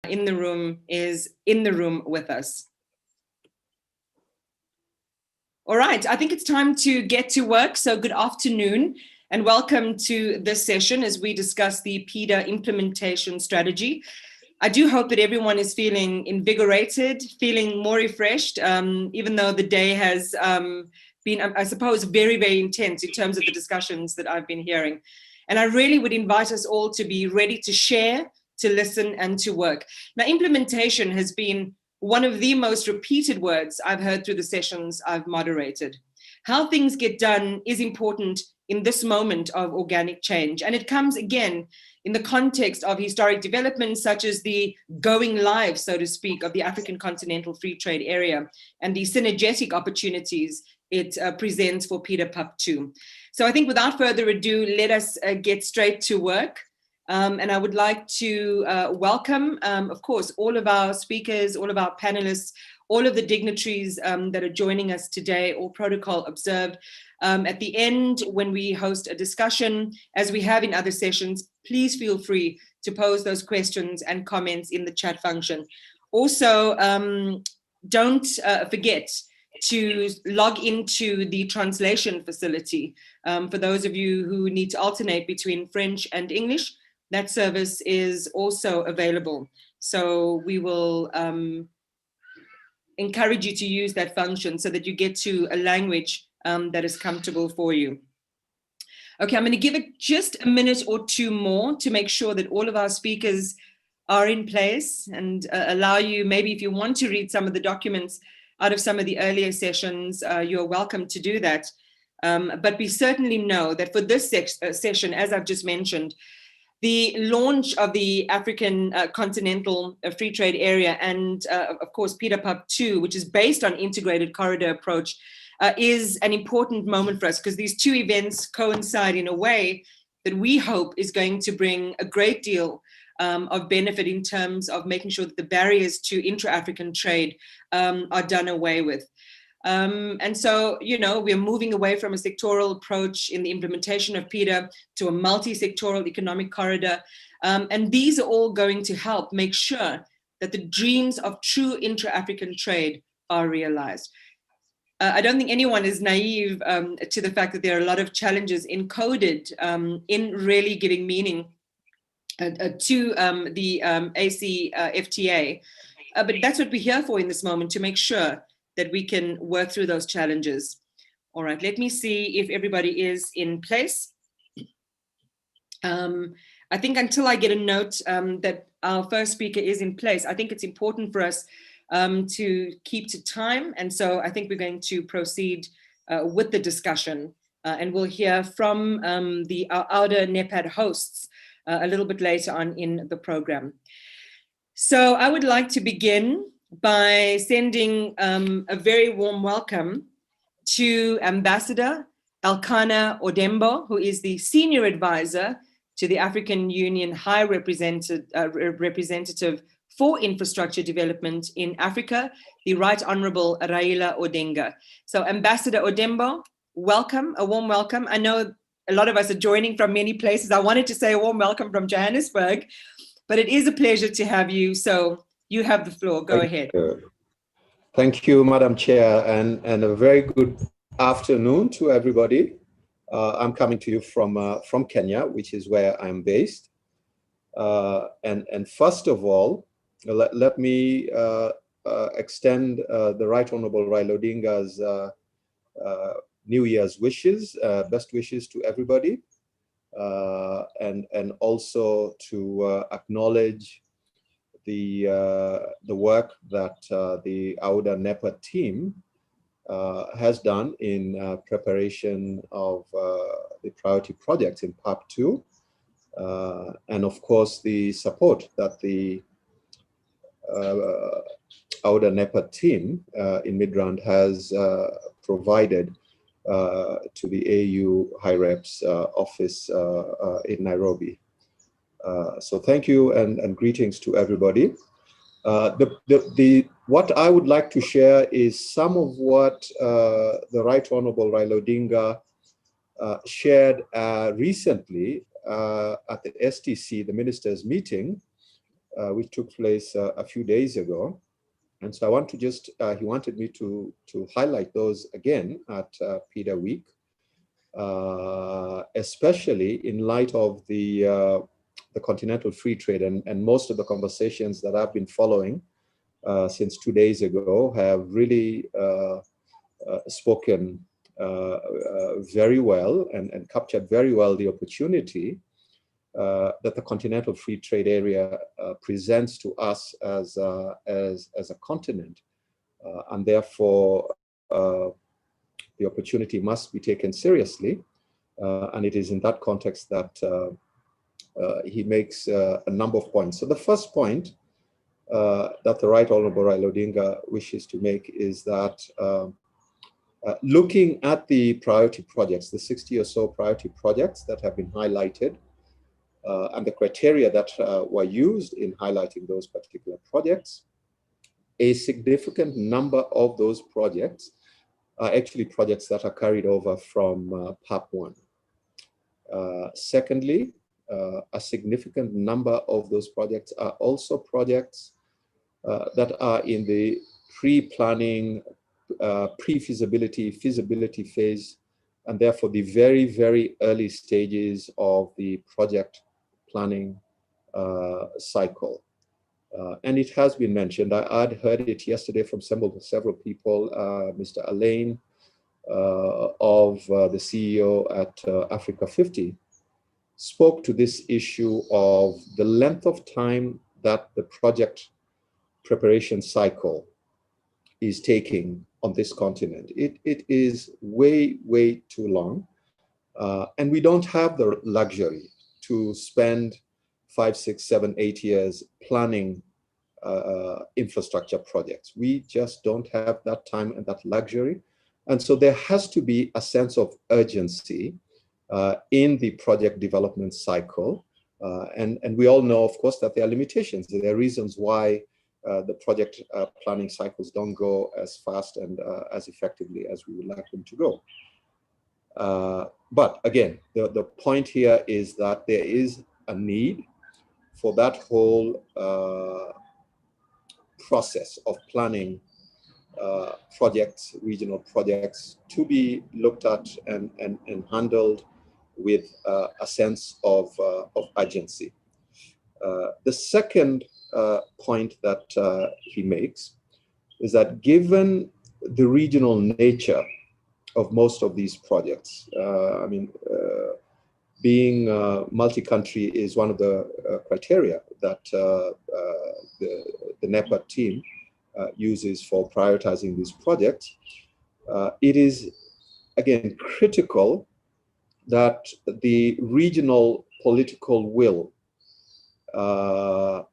in the room is in the room with us. All right, I think it's time to get to work. So good afternoon and welcome to this session as we discuss the PIDA implementation strategy. I do hope that everyone is feeling invigorated, feeling more refreshed, even though the day has been, I suppose, very, very intense in terms of the discussions that I've been hearing. And I really would invite us all to be ready to share, to listen, and to work. Now, implementation has been one of the most repeated words I've heard through the sessions I've moderated. How things get done is important in this moment of organic change. And it comes again in the context of historic developments such as the going live, so to speak, of the African Continental Free Trade Area and the synergetic opportunities it presents for PIDA PUP2. So I think without further ado, let us get straight to work. And I would like to welcome, of course, all of our speakers, all of our panelists, all of the dignitaries that are joining us today, all protocol observed. At the end, when we host a discussion, as we have in other sessions, please feel free to pose those questions and comments in the chat function. Also, don't forget to log into the translation facility. For those of you who need to alternate between French and English, that service is also available. So we will encourage you to use that function so that you get to a language that is comfortable for you. Okay, I'm going to give it just a minute or two more to make sure that all of our speakers are in place and allow you, maybe if you want to read some of the documents out of some of the earlier sessions, you're welcome to do that. But we certainly know that for this session, as I've just mentioned, the launch of the African Continental Free Trade Area and, of course, PIDA PUP2, which is based on integrated corridor approach, is an important moment for us because these two events coincide in a way that we hope is going to bring a great deal of benefit in terms of making sure that the barriers to intra-African trade are done away with. And so, you know, we're moving away from a sectoral approach in the implementation of PIDA to a multi-sectoral economic corridor. And these are all going to help make sure that the dreams of true intra-African trade are realized. I don't think anyone is naive to the fact that there are a lot of challenges encoded in really giving meaning to the ACFTA. But that's what we're here for in this moment, to make sure that we can work through those challenges. All right, let me see if everybody is in place. I think until I get a note that our first speaker is in place, I think it's important for us to keep to time. And so I think we're going to proceed with the discussion and we'll hear from the AUDA NEPAD hosts a little bit later on in the program. So I would like to begin by sending a very warm welcome to Ambassador Elkanah Odembo, who is the Senior Advisor to the African Union High Representative for Infrastructure Development in Africa, the Right Honorable Raila Odinga. So Ambassador Odembo, welcome, a warm welcome. I know a lot of us are joining from many places. I wanted to say a warm welcome from Johannesburg, but it is a pleasure to have you. So you have the floor. Go ahead. Thank you, Madam Chair, and a very good afternoon to everybody. I'm coming to you from Kenya, which is where I'm based. And first of all, let me extend the Right Honorable Raila Odinga's New Year's wishes, best wishes to everybody, and also to acknowledge the work that the AUDA NEPAD team has done in preparation of the priority projects in PUP2, and of course the support that the AUDA NEPAD team in Midrand has provided to the AU High Reps office in Nairobi. So thank you and greetings to everybody. What I would like to share is some of what the Right Honorable Raila Odinga shared recently at the STC, the ministers' meeting, which took place a few days ago. And so I want to just, he wanted me to highlight those again at PIDA Week, especially in light of the continental free trade, and most of the conversations that I've been following since 2 days ago have really spoken very well and captured very well the opportunity that the continental free trade area presents to us as a continent, and therefore the opportunity must be taken seriously. And it is in that context that he makes a number of points. So the first point that the Right Honorable Raila Odinga wishes to make is that looking at the priority projects, the 60 or so priority projects that have been highlighted, and the criteria that were used in highlighting those particular projects, a significant number of those projects are actually projects that are carried over from PAP1. Secondly, a significant number of those projects are also projects that are in the pre-planning, pre-feasibility, feasibility phase, and therefore the very, very early stages of the project planning cycle. And it has been mentioned, I had heard it yesterday from several people, Mr. Alain of the CEO at Africa 50, spoke to this issue of the length of time that the project preparation cycle is taking on this continent. It is way, way too long. And we don't have the luxury to spend 5, 6, 7, 8 years planning infrastructure projects. We just don't have that time and that luxury. And so there has to be a sense of urgency in the project development cycle. And we all know, of course, that there are limitations. There are reasons why the project planning cycles don't go as fast and as effectively as we would like them to go. But again, the point here is that there is a need for that whole process of planning projects, regional projects, to be looked at and handled with a sense of urgency. The second point that he makes is that given the regional nature of most of these projects, being multi-country is one of the criteria that the NEPA team uses for prioritizing these projects. It is, again, critical that the regional political will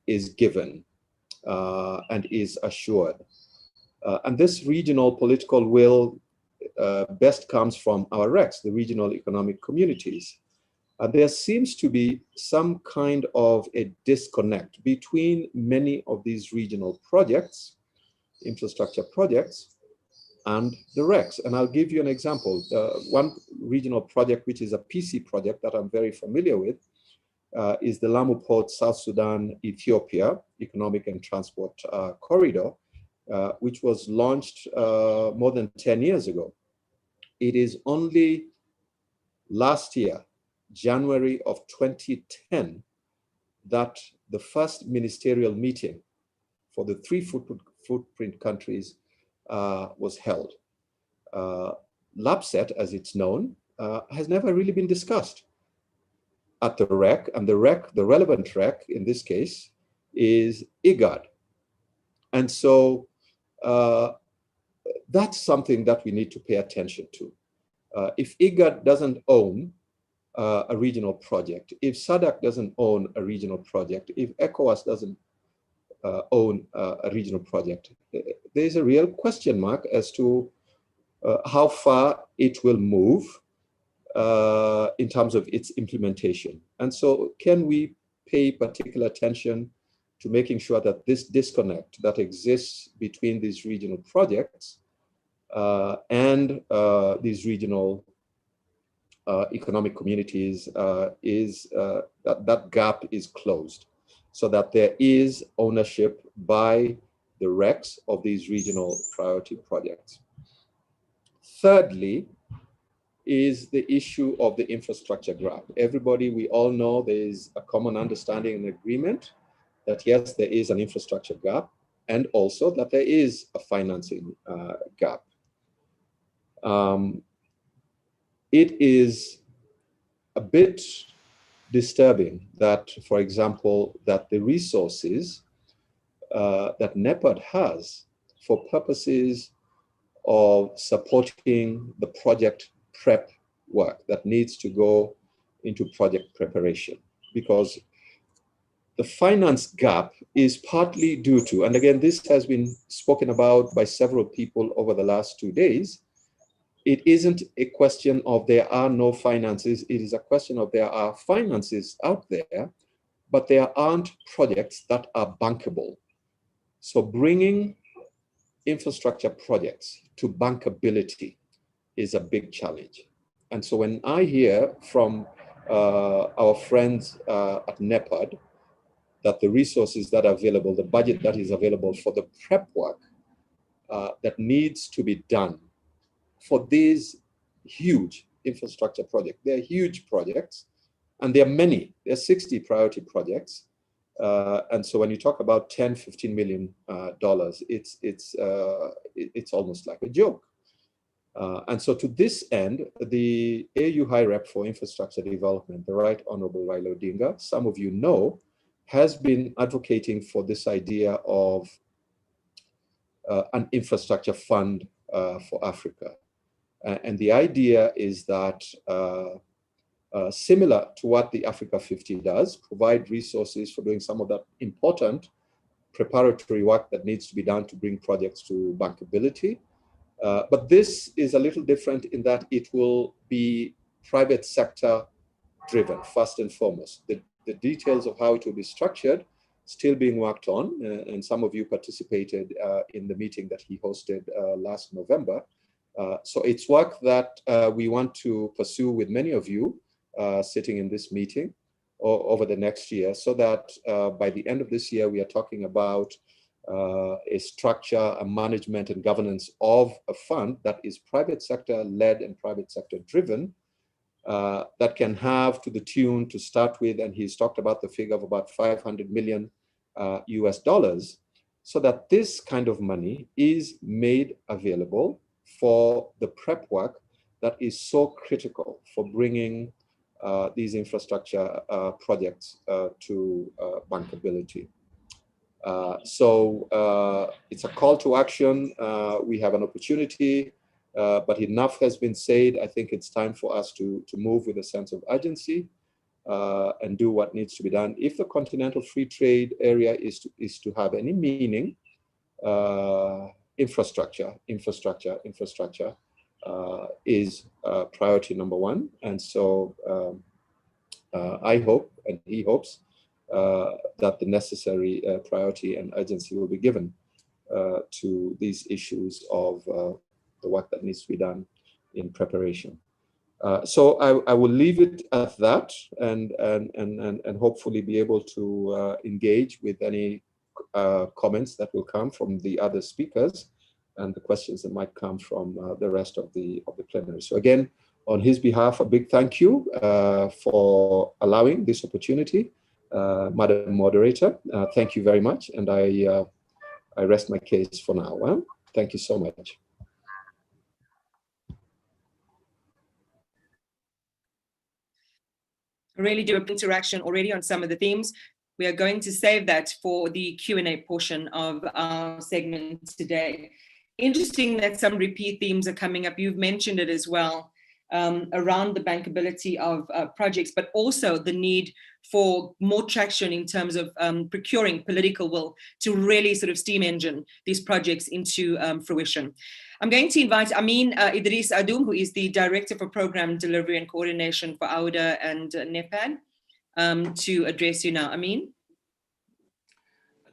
is given and is assured. And this regional political will best comes from our RECs, the regional economic communities. There seems to be some kind of a disconnect between many of these regional projects, infrastructure projects, and the RECs. And I'll give you an example. One regional project, which is a PC project that I'm very familiar with, is the Lamu Port, South Sudan, Ethiopia Economic and Transport Corridor, which was launched more than 10 years ago. It is only last year, January of 2010, that the first ministerial meeting for the 3 footprint countries was held. LAPSET, as it's known, has never really been discussed at the REC, and the relevant REC in this case is IGAD. And so that's something that we need to pay attention to. If IGAD doesn't own a regional project, if SADC doesn't own a regional project, if ECOWAS doesn't own a regional project, there's a real question mark as to how far it will move in terms of its implementation. And so can we pay particular attention to making sure that this disconnect that exists between these regional projects and these regional economic communities that gap is closed. so that there is ownership by the RECs of these regional priority projects. Thirdly, is the issue of the infrastructure gap. Everybody, we all know there is a common understanding and agreement that yes, there is an infrastructure gap, and also that there is a financing gap. It is a bit disturbing that, for example, that the resources that NEPAD has for purposes of supporting the project prep work that needs to go into project preparation, because the finance gap is partly due to, and again, this has been spoken about by several people over the last 2 days, it isn't a question of there are no finances, it is a question of there are finances out there, but there aren't projects that are bankable. So bringing infrastructure projects to bankability is a big challenge. And so when I hear from our friends at NEPAD that the resources that are available, the budget that is available for the prep work that needs to be done for these huge infrastructure projects, they're huge projects, and there are many, there are 60 priority projects. And so when you talk about $10–15 million, it's almost like a joke. And so to this end, the AU High Rep for Infrastructure Development, the Right Honorable Raila Odinga, some of you know, has been advocating for this idea of an infrastructure fund for Africa. And the idea is that similar to what the Africa 50 does, provide resources for doing some of that important preparatory work that needs to be done to bring projects to bankability. But this is a little different in that it will be private sector driven, first and foremost. The details of how it will be structured still being worked on, and some of you participated in the meeting that he hosted last November. So it's work that we want to pursue with many of you sitting in this meeting over the next year, so that by the end of this year, we are talking about a structure, a management and governance of a fund that is private sector led and private sector driven, that can have to the tune to start with, and he's talked about the figure of about $500 million US dollars, so that this kind of money is made available for the prep work that is so critical for bringing these infrastructure projects to bankability. So it's a call to action. We have an opportunity, but enough has been said. I think it's time for us to move with a sense of urgency and do what needs to be done. If the Continental Free Trade Area is to have any meaning, infrastructure is priority number one. And so I hope, and he hopes, that the necessary priority and urgency will be given to these issues of the work that needs to be done in preparation. So I will leave it at that, and hopefully be able to engage with any comments that will come from the other speakers and the questions that might come from the rest of the plenary. So again, on his behalf, a big thank you for allowing this opportunity. Madam Moderator, thank you very much, and I rest my case for now. Thank you so much. Really do interaction already on some of the themes. We are going to save that for the Q&A portion of our segment today. Interesting that some repeat themes are coming up. You've mentioned it as well, around the bankability of projects, but also the need for more traction in terms of procuring political will to really sort of steam engine these projects into fruition. I'm going to invite Amin Idris Adum, who is the Director for Program Delivery and Coordination for AUDA and NEPAD, to address you now. Amin?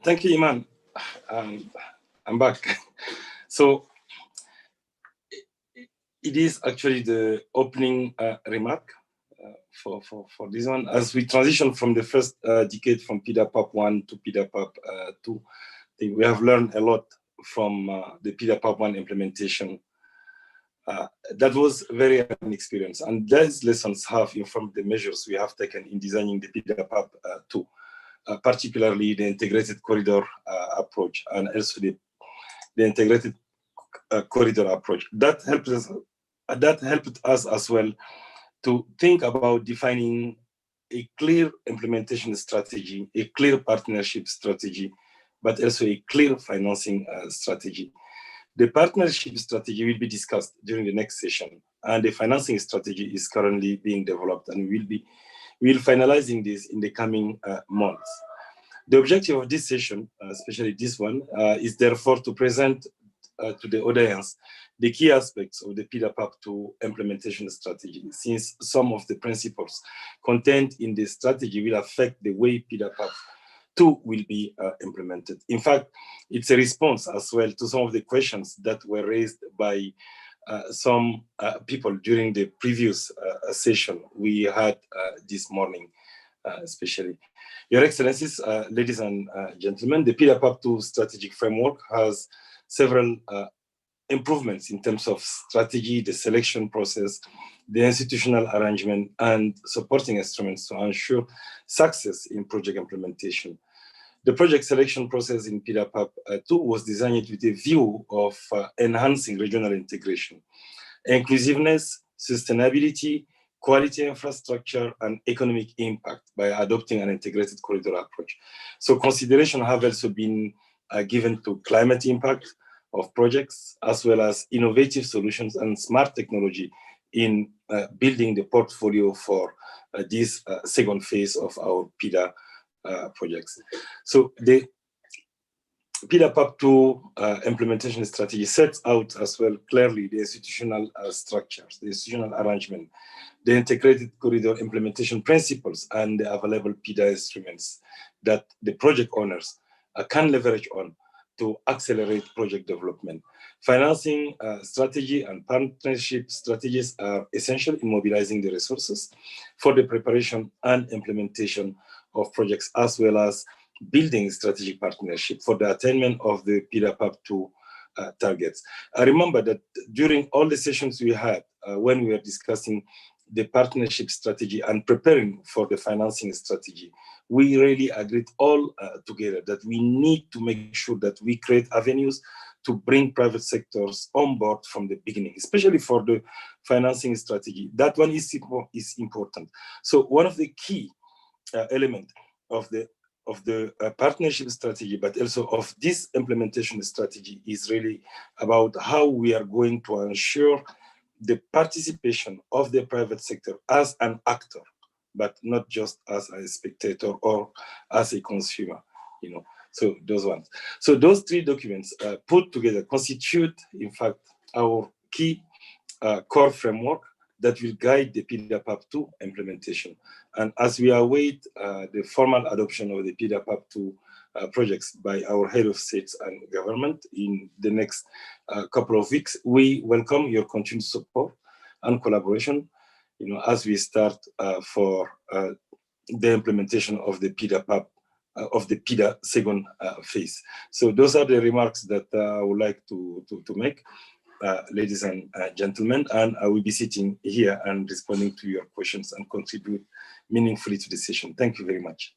Thank you, Iman. I'm back. So it is actually the opening remark for this one. As we transition from the first decade from PIDA PAP 1 to PIDA PAP 2, I think we have learned a lot from the PIDA PAP 1 implementation. That was very an experience, and those lessons have informed the measures we have taken in designing the PIDA PAP 2, particularly the integrated corridor approach, and also the integrated corridor approach. That helped us as well to think about defining a clear implementation strategy, a clear partnership strategy, but also a clear financing strategy. The partnership strategy will be discussed during the next session, and the financing strategy is currently being developed, and we'll finalizing this in the coming months. The objective of this session, especially this one, is therefore to present to the audience the key aspects of the PIDA PAP 2 implementation strategy, since some of the principles contained in the strategy will affect the way PIDA PAP 2 will be implemented. In fact, it's a response as well to some of the questions that were raised by some people during the previous session we had this morning, especially. Your Excellencies, ladies and gentlemen, the PIDA PAP 2 strategic framework has several improvements in terms of strategy, the selection process, the institutional arrangement, and supporting instruments to ensure success in project implementation. The project selection process in PIDA PAP 2 was designed with a view of enhancing regional integration, inclusiveness, sustainability, quality infrastructure, and economic impact by adopting an integrated corridor approach. So consideration have also been given to climate impact of projects, as well as innovative solutions and smart technology in building the portfolio for this second phase of our PIDA projects. So the PIDA PAP 2 implementation strategy sets out as well clearly the institutional structures, the institutional arrangement, the integrated corridor implementation principles, and the available PIDA instruments that the project owners can leverage on to accelerate project development. Financing strategy and partnership strategies are essential in mobilizing the resources for the preparation and implementation of projects, as well as building strategic partnership for the attainment of the PIDA PAP 2 targets. I remember that during all the sessions we had when we were discussing the partnership strategy and preparing for the financing strategy, we really agreed all together that we need to make sure that we create avenues to bring private sectors on board from the beginning, especially for the financing strategy. That one is important. So one of the key elements of the partnership strategy, but also of this implementation strategy, is really about how we are going to ensure the participation of the private sector as an actor, but not just as a spectator or as a consumer, you know. So those ones. So those three documents put together constitute, in fact, our key core framework that will guide the PIDA PAP 2 implementation. And as we await the formal adoption of the PIDA PAP 2 projects by our head of states and government in the next couple of weeks, we welcome your continued support and collaboration, you know, as we start for the implementation of the PIDA PAP, of the PIDA second phase. So those are the remarks that I would like to make, ladies and gentlemen, and I will be sitting here and responding to your questions and contribute meaningfully to the session. Thank you very much.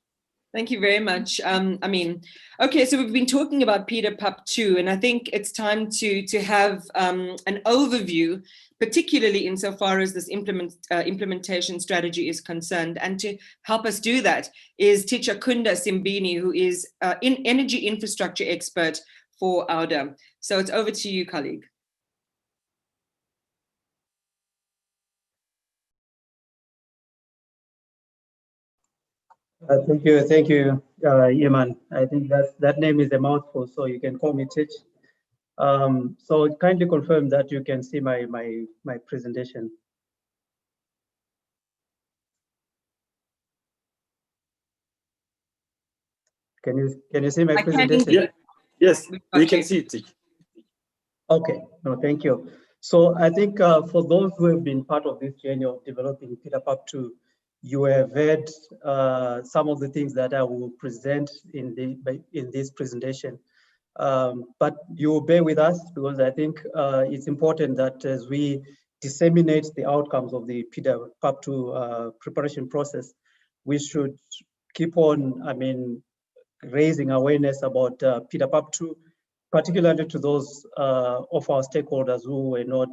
Thank you very much. Okay, so we've been talking about PIDA PAP 2, and I think it's time to have an overview, particularly insofar as this implementation strategy is concerned. And to help us do that is Teacher Kunda Simbini, who is an energy infrastructure expert for AUDA. So it's over to you, colleague. Thank you, Iman. I think that name is a mouthful, so you can call me Tich. So kindly confirm that you can see my presentation. Can you see my presentation? Yeah. Yes, we can see it. Okay. No, thank you. So I think for those who have been part of this journey of developing PIDA PAP2, you have heard some of the things that I will present in this presentation. But you bear with us because I think it's important that as we disseminate the outcomes of the PIDA PAP2 preparation process, we should keep on, raising awareness about PIDA PAP2, particularly to those of our stakeholders who were not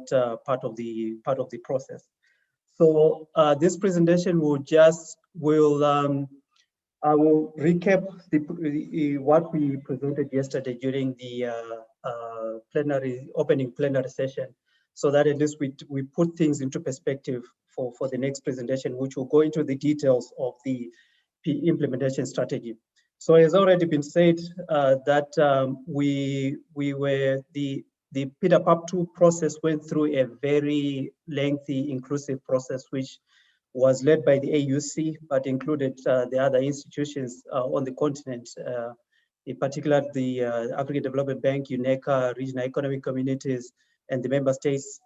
part of the process. So this presentation I will recap what we presented yesterday during the opening plenary session, so that at least we put things into perspective for the next presentation, which will go into the details of the implementation strategy. So it's already been said that the PIDA PAP2 process went through a very lengthy, inclusive process, which was led by the AUC, but included the other institutions on the continent, in particular the African Development Bank, UNECA, regional economic communities, and the member states.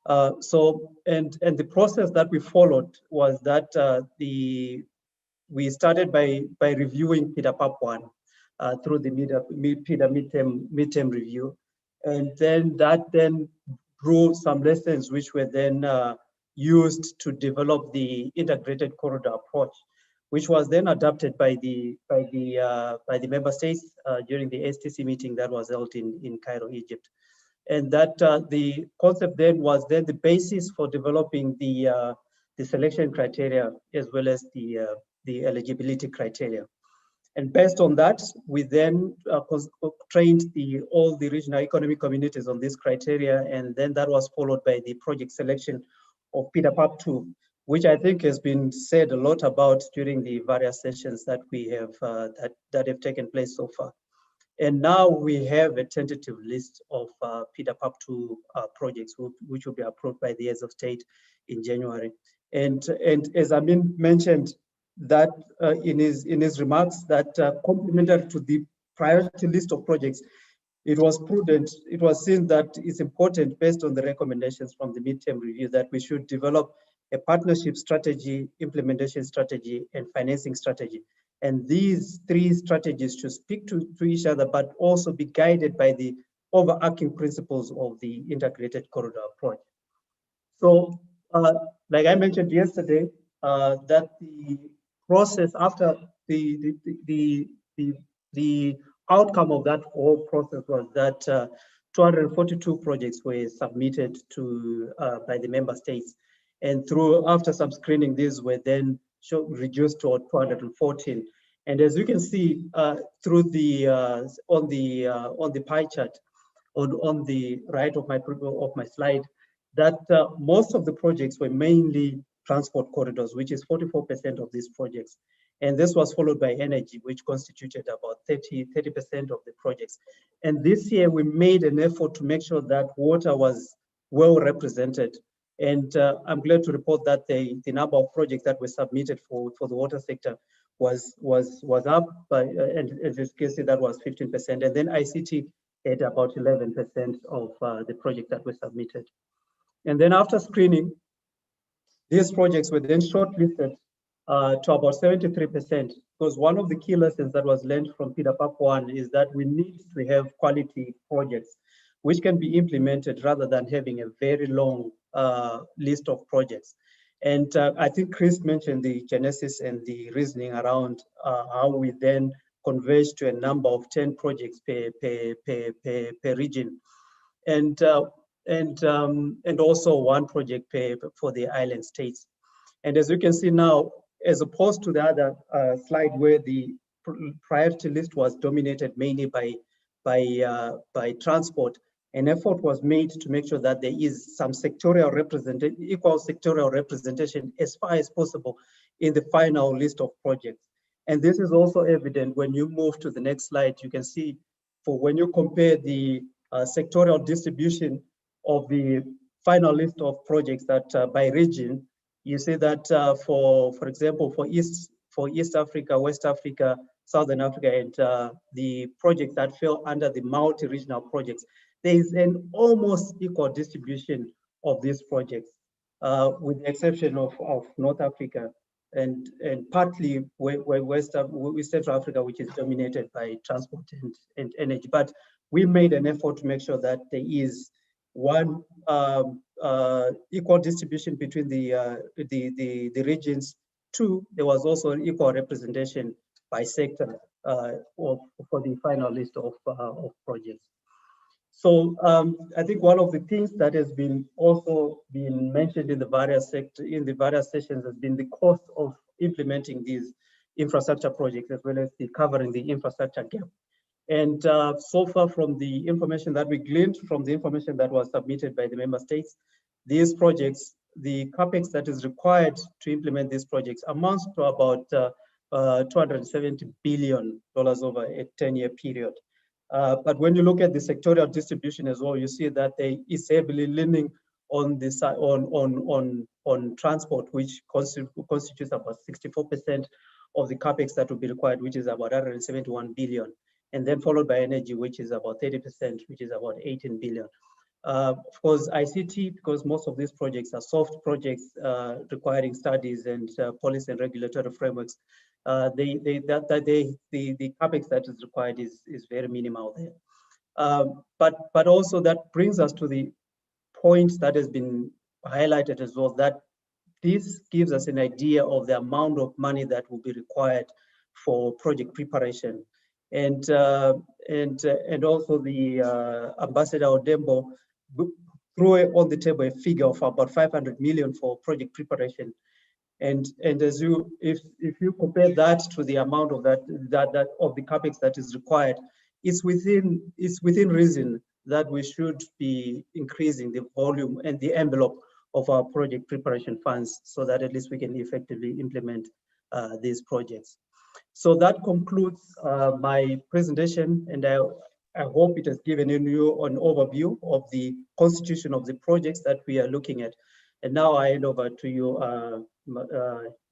And the process that we followed was that we started by reviewing PIDA PAP1 through the PIDA midterm review, and then that drew some lessons which were then used to develop the integrated corridor approach, which was then adopted by the member states during the STC meeting that was held in Cairo, Egypt. And that the concept then was then the basis for developing the selection criteria as well as the eligibility criteria. And based on that, we then trained all the regional economic communities on this criteria, and then that was followed by the project selection of PIDA PAP2, which I think has been said a lot about during the various sessions that we have that have taken place so far. And now we have a tentative list of PIDA PAP2 projects, which will be approved by the heads of state in January. And as Amin mentioned, that in his remarks, that complementary to the priority list of projects, it was prudent, it was seen that it's important, based on the recommendations from the midterm review, that we should develop a partnership strategy, implementation strategy, and financing strategy. And these three strategies should speak to each other, but also be guided by the overarching principles of the integrated corridor approach. So, like I mentioned yesterday, that the process after the outcome of that whole process was that 242 projects were submitted to by the member states, and after some screening, these were then reduced to 214. And as you can see through the on the pie chart on the right of my slide, that most of the projects were mainly transport corridors, which is 44% of these projects. And this was followed by energy, which constituted about 30% of the projects. And this year we made an effort to make sure that water was well represented. And I'm glad to report that the number of projects that were submitted for the water sector was up by, and as you can see, that was 15%. And then ICT at about 11% of the projects that were submitted. And then after screening, these projects were then shortlisted to about 73%, because one of the key lessons that was learned from PIDA PAP1 is that we need to have quality projects which can be implemented rather than having a very long list of projects. And I think Chris mentioned the genesis and the reasoning around how we then converge to a number of 10 projects per region, and also one project for the island states. And as you can see now, as opposed to the other slide where the priority list was dominated mainly by transport, an effort was made to make sure that there is some equal sectorial representation as far as possible in the final list of projects. And this is also evident when you move to the next slide. You can see when you compare the sectorial distribution of the final list of projects that by region, you see that for example, for East Africa, West Africa, Southern Africa, and the projects that fell under the multi-regional projects, there is an almost equal distribution of these projects, with the exception of North Africa and partly West Central Africa, which is dominated by transport and energy. But we made an effort to make sure that there is one equal distribution between the regions. Two, there was also an equal representation by sector for the final list of projects. So I think one of the things that has been also been mentioned in the various sessions has been the cost of implementing these infrastructure projects, as well as the covering the infrastructure gap. And so far, from the information that we gleaned from the information that was submitted by the member states, these projects, the capex that is required to implement these projects amounts to about $270 billion over a 10-year period. But when you look at the sectorial distribution as well, you see that they is heavily leaning on the side on transport, which constitutes about 64% of the capex that will be required, which is about 171 billion, and then followed by energy, which is about 30%, which is about 18 billion. Of course, ICT, because most of these projects are soft projects requiring studies and policy and regulatory frameworks, the capex that is required is very minimal there. But also that brings us to the point that has been highlighted as well, that this gives us an idea of the amount of money that will be required for project preparation. And also the Ambassador Odembo threw on the table a figure of about 500 million for project preparation. And as if you compare that to the amount of that of the capex that is required, it's within reason that we should be increasing the volume and the envelope of our project preparation funds, so that at least we can effectively implement these projects. So that concludes my presentation, and I hope it has given you an overview of the constitution of the projects that we are looking at. And now I hand over to you,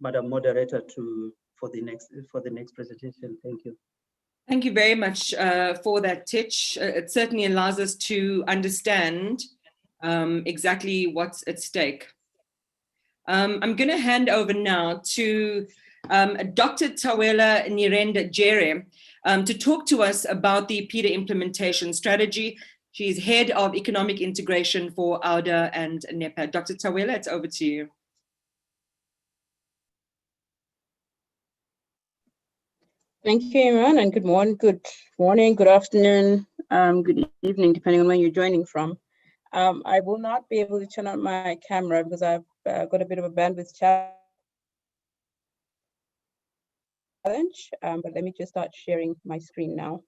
Madam Moderator, for the next presentation. Thank you. Thank you very much for that, Titch. It certainly allows us to understand exactly what's at stake. I'm going to hand over now to Dr. Tawela Nirenda Jere to talk to us about the PIDA implementation strategy. She's head of economic integration for AUDA and NEPA. Dr. Tawela, it's over to you. Thank you, Imran, and good morning, good afternoon, good evening, depending on where you're joining from. I will not be able to turn on my camera because I've got a bit of a bandwidth challenge, but let me just start sharing my screen now.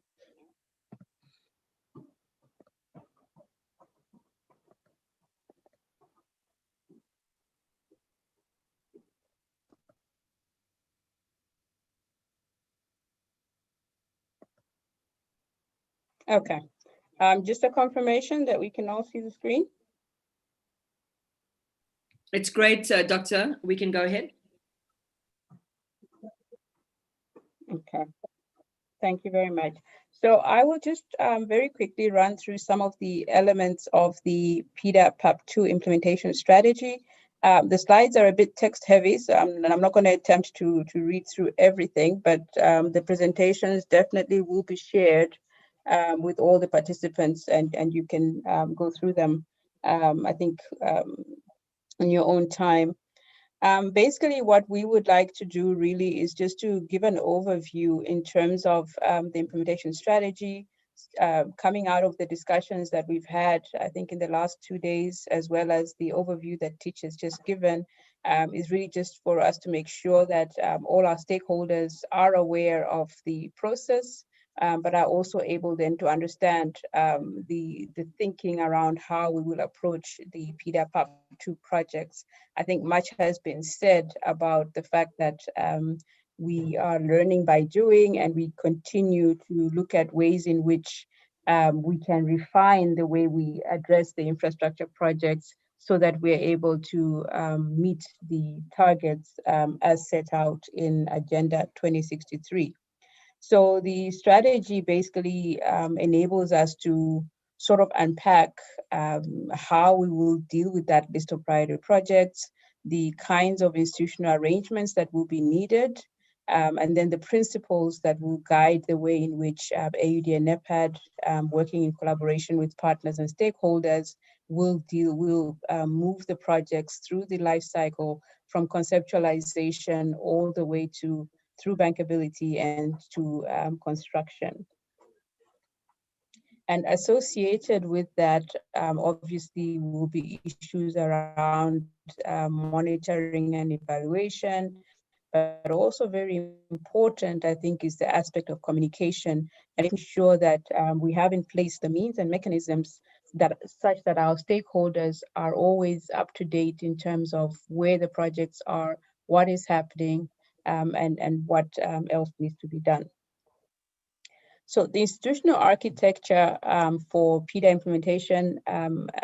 Okay, just a confirmation that we can all see the screen. It's great, Doctor. We can go ahead. Okay, thank you very much. So I will just very quickly run through some of the elements of the PIDA PAP2 implementation strategy. The slides are a bit text heavy, so and I'm not going to attempt to read through everything, but the presentations definitely will be shared with all the participants, and you can go through them, I think, in your own time. Basically, what we would like to do really is just to give an overview in terms of the implementation strategy, coming out of the discussions that we've had, I think, in the last 2 days, as well as the overview that Titch has just given, is really just for us to make sure that all our stakeholders are aware of the process, but are also able then to understand the thinking around how we will approach the PIDA PAP2 projects. I think much has been said about the fact that we are learning by doing, and we continue to look at ways in which we can refine the way we address the infrastructure projects so that we're able to meet the targets as set out in Agenda 2063. So the strategy basically enables us to sort of unpack how we will deal with that list of priority projects, the kinds of institutional arrangements that will be needed, and then the principles that will guide the way in which AUDA and NEPAD, working in collaboration with partners and stakeholders, will move the projects through the life cycle from conceptualization all the way through bankability and to construction. And associated with that, obviously, will be issues around monitoring and evaluation, but also very important, I think, is the aspect of communication and making sure that we have in place the means and mechanisms that such that our stakeholders are always up to date in terms of where the projects are, what is happening, and what else needs to be done. So the institutional architecture for PIDA implementation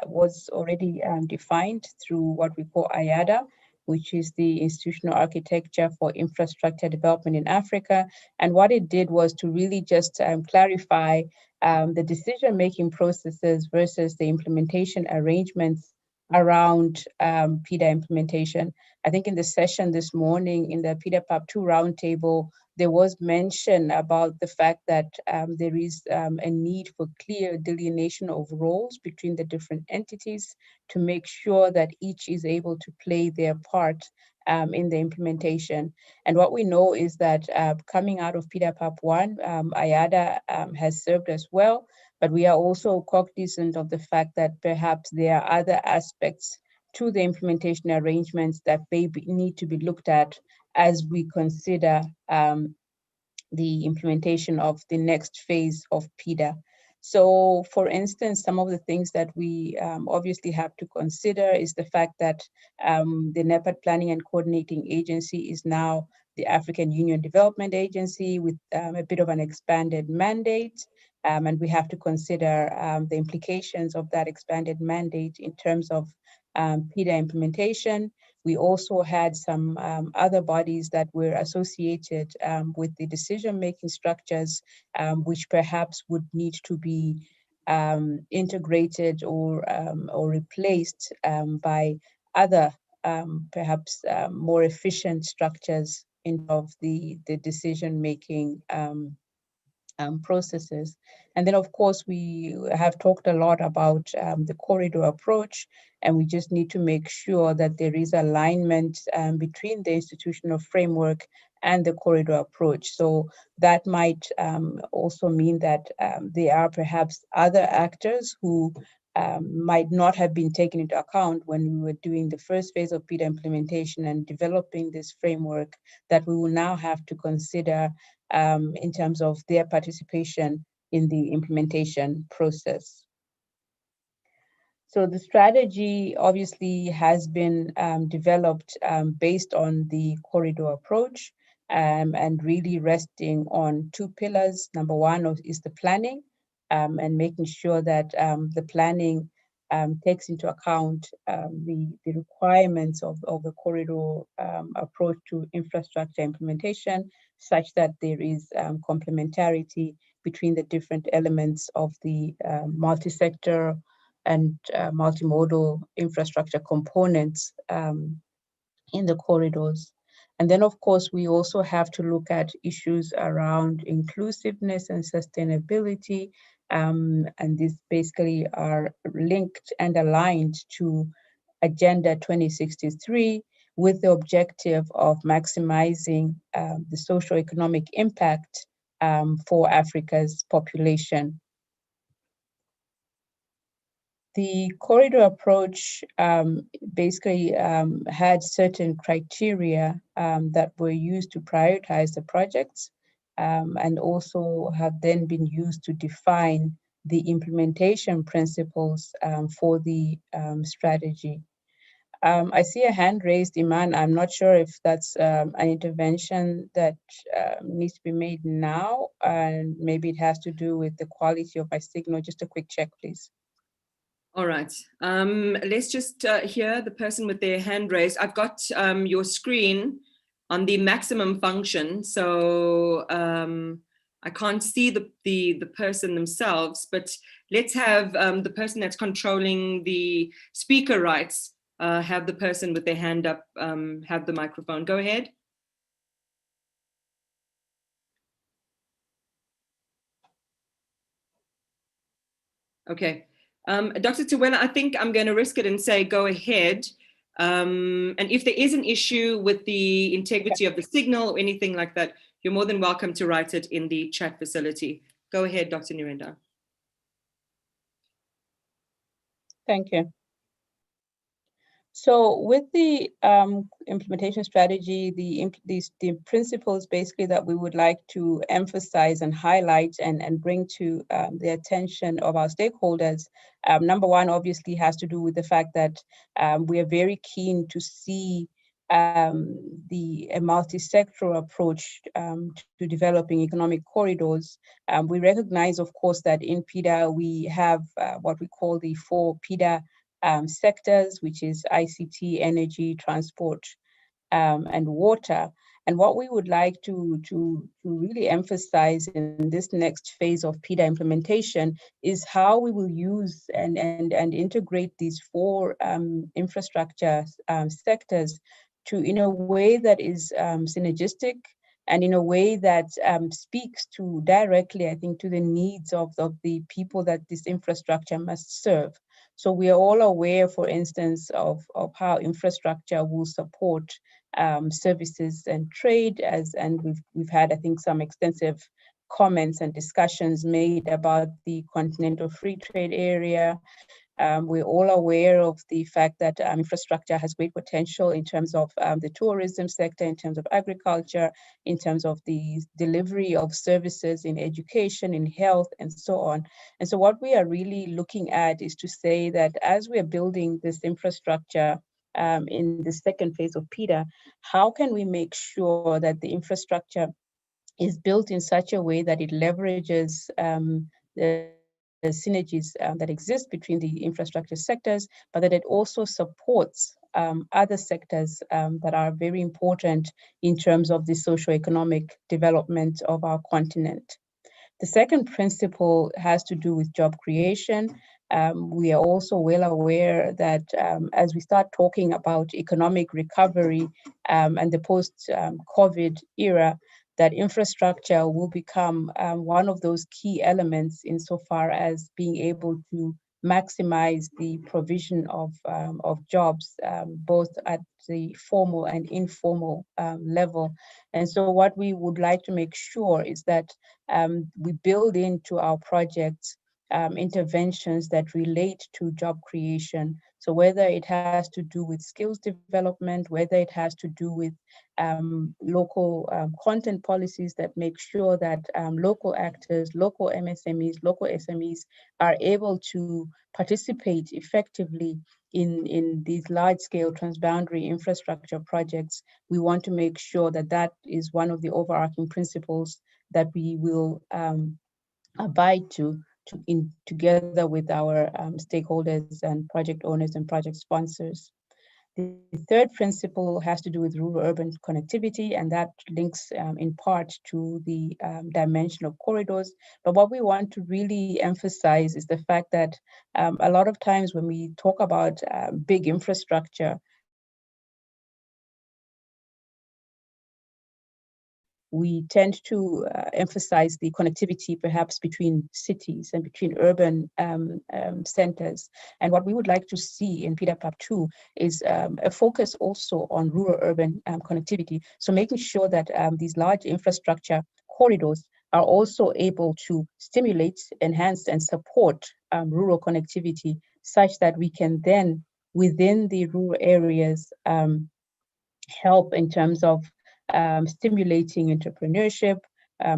was already defined through what we call AUDA, which is the Institutional Architecture for Infrastructure Development in Africa. And what it did was to really just clarify the decision-making processes versus the implementation arrangements around PIDA implementation. I think in the session this morning in the PIDA PAP2 roundtable, there was mention about the fact that there is a need for clear delineation of roles between the different entities to make sure that each is able to play their part in the implementation. And what we know is that coming out of PIDA PAP1, AUDA has served us well, but we are also cognizant of the fact that perhaps there are other aspects to the implementation arrangements that need to be looked at as we consider the implementation of the next phase of PIDA. So, for instance, some of the things that we obviously have to consider is the fact that the NEPAD Planning and Coordinating Agency is now the African Union Development Agency with a bit of an expanded mandate. And we have to consider the implications of that expanded mandate in terms of PIDA implementation. We also had some other bodies that were associated with the decision-making structures, which perhaps would need to be integrated or replaced by other, perhaps more efficient structures of the decision-making processes. And then, of course, we have talked a lot about the corridor approach, and we just need to make sure that there is alignment between the institutional framework and the corridor approach. So that might also mean that there are perhaps other actors who might not have been taken into account when we were doing the first phase of PIDA implementation and developing this framework that we will now have to consider in terms of their participation in the implementation process. So the strategy obviously has been developed based on the corridor approach and really resting on two pillars. Number one is the planning and making sure that the planning takes into account the requirements of the corridor approach to infrastructure implementation, such that there is complementarity between the different elements of the multi-sector and multimodal infrastructure components in the corridors. And then, of course, we also have to look at issues around inclusiveness and sustainability. And these basically are linked and aligned to Agenda 2063 with the objective of maximizing the socioeconomic impact for Africa's population. The corridor approach basically had certain criteria that were used to prioritize the projects and also have then been used to define the implementation principles for the strategy. I see a hand raised, Iman. I'm not sure if that's an intervention that needs to be made now, and maybe it has to do with the quality of my signal. Just a quick check, please. All right, let's just hear the person with their hand raised. I've got your screen on the maximum function. So I can't see the person themselves, but let's have the person that's controlling the speaker rights have the person with their hand up have the microphone. Go ahead. Okay. Dr. Tuwela, I think I'm going to risk it and say go ahead. And if there is an issue with the integrity of the signal or anything like that, you're more than welcome to write it in the chat facility. Go ahead, Dr. Nurenda. Thank you. So with the implementation strategy, the principles basically that we would like to emphasize and highlight and bring to the attention of our stakeholders, number one obviously has to do with the fact that we are very keen to see a multi-sectoral approach to developing economic corridors. We recognize, of course, that in PIDA we have what we call the 4 PIDA sectors, which is ICT, energy, transport, and water. And what we would like to really emphasize in this next phase of PIDA implementation is how we will use and integrate these 4 infrastructure sectors in a way that is synergistic and in a way that speaks to directly, I think, to the needs of the people that this infrastructure must serve. So we are all aware, for instance, of how infrastructure will support services and trade, and we've had, I think, some extensive comments and discussions made about the Continental Free Trade Area. We're all aware of the fact that infrastructure has great potential in terms of the tourism sector, in terms of agriculture, in terms of the delivery of services in education, in health, and so on. And so what we are really looking at is to say that as we are building this infrastructure in the second phase of PIDA, how can we make sure that the infrastructure is built in such a way that it leverages the synergies that exist between the infrastructure sectors, but that it also supports other sectors that are very important in terms of the socio-economic development of our continent. The second principle has to do with job creation. We are also well aware that as we start talking about economic recovery and the post-COVID era, that infrastructure will become one of those key elements insofar as being able to maximize the provision of jobs, both at the formal and informal level. And so what we would like to make sure is that we build into our projects interventions that relate to job creation. So whether it has to do with skills development, whether it has to do with local content policies that make sure that local actors, local MSMEs, local SMEs are able to participate effectively in these large-scale transboundary infrastructure projects, we want to make sure that that is one of the overarching principles that we will abide to together with our stakeholders and project owners and project sponsors. The third principle has to do with rural-urban connectivity, and that links in part to the dimension of corridors. But what we want to really emphasize is the fact that a lot of times when we talk about big infrastructure, we tend to emphasize the connectivity perhaps between cities and between urban centers. And what we would like to see in PIDA PAP 2 is a focus also on rural-urban connectivity. So making sure that these large infrastructure corridors are also able to stimulate, enhance, and support rural connectivity such that we can then, within the rural areas, help in terms of stimulating entrepreneurship,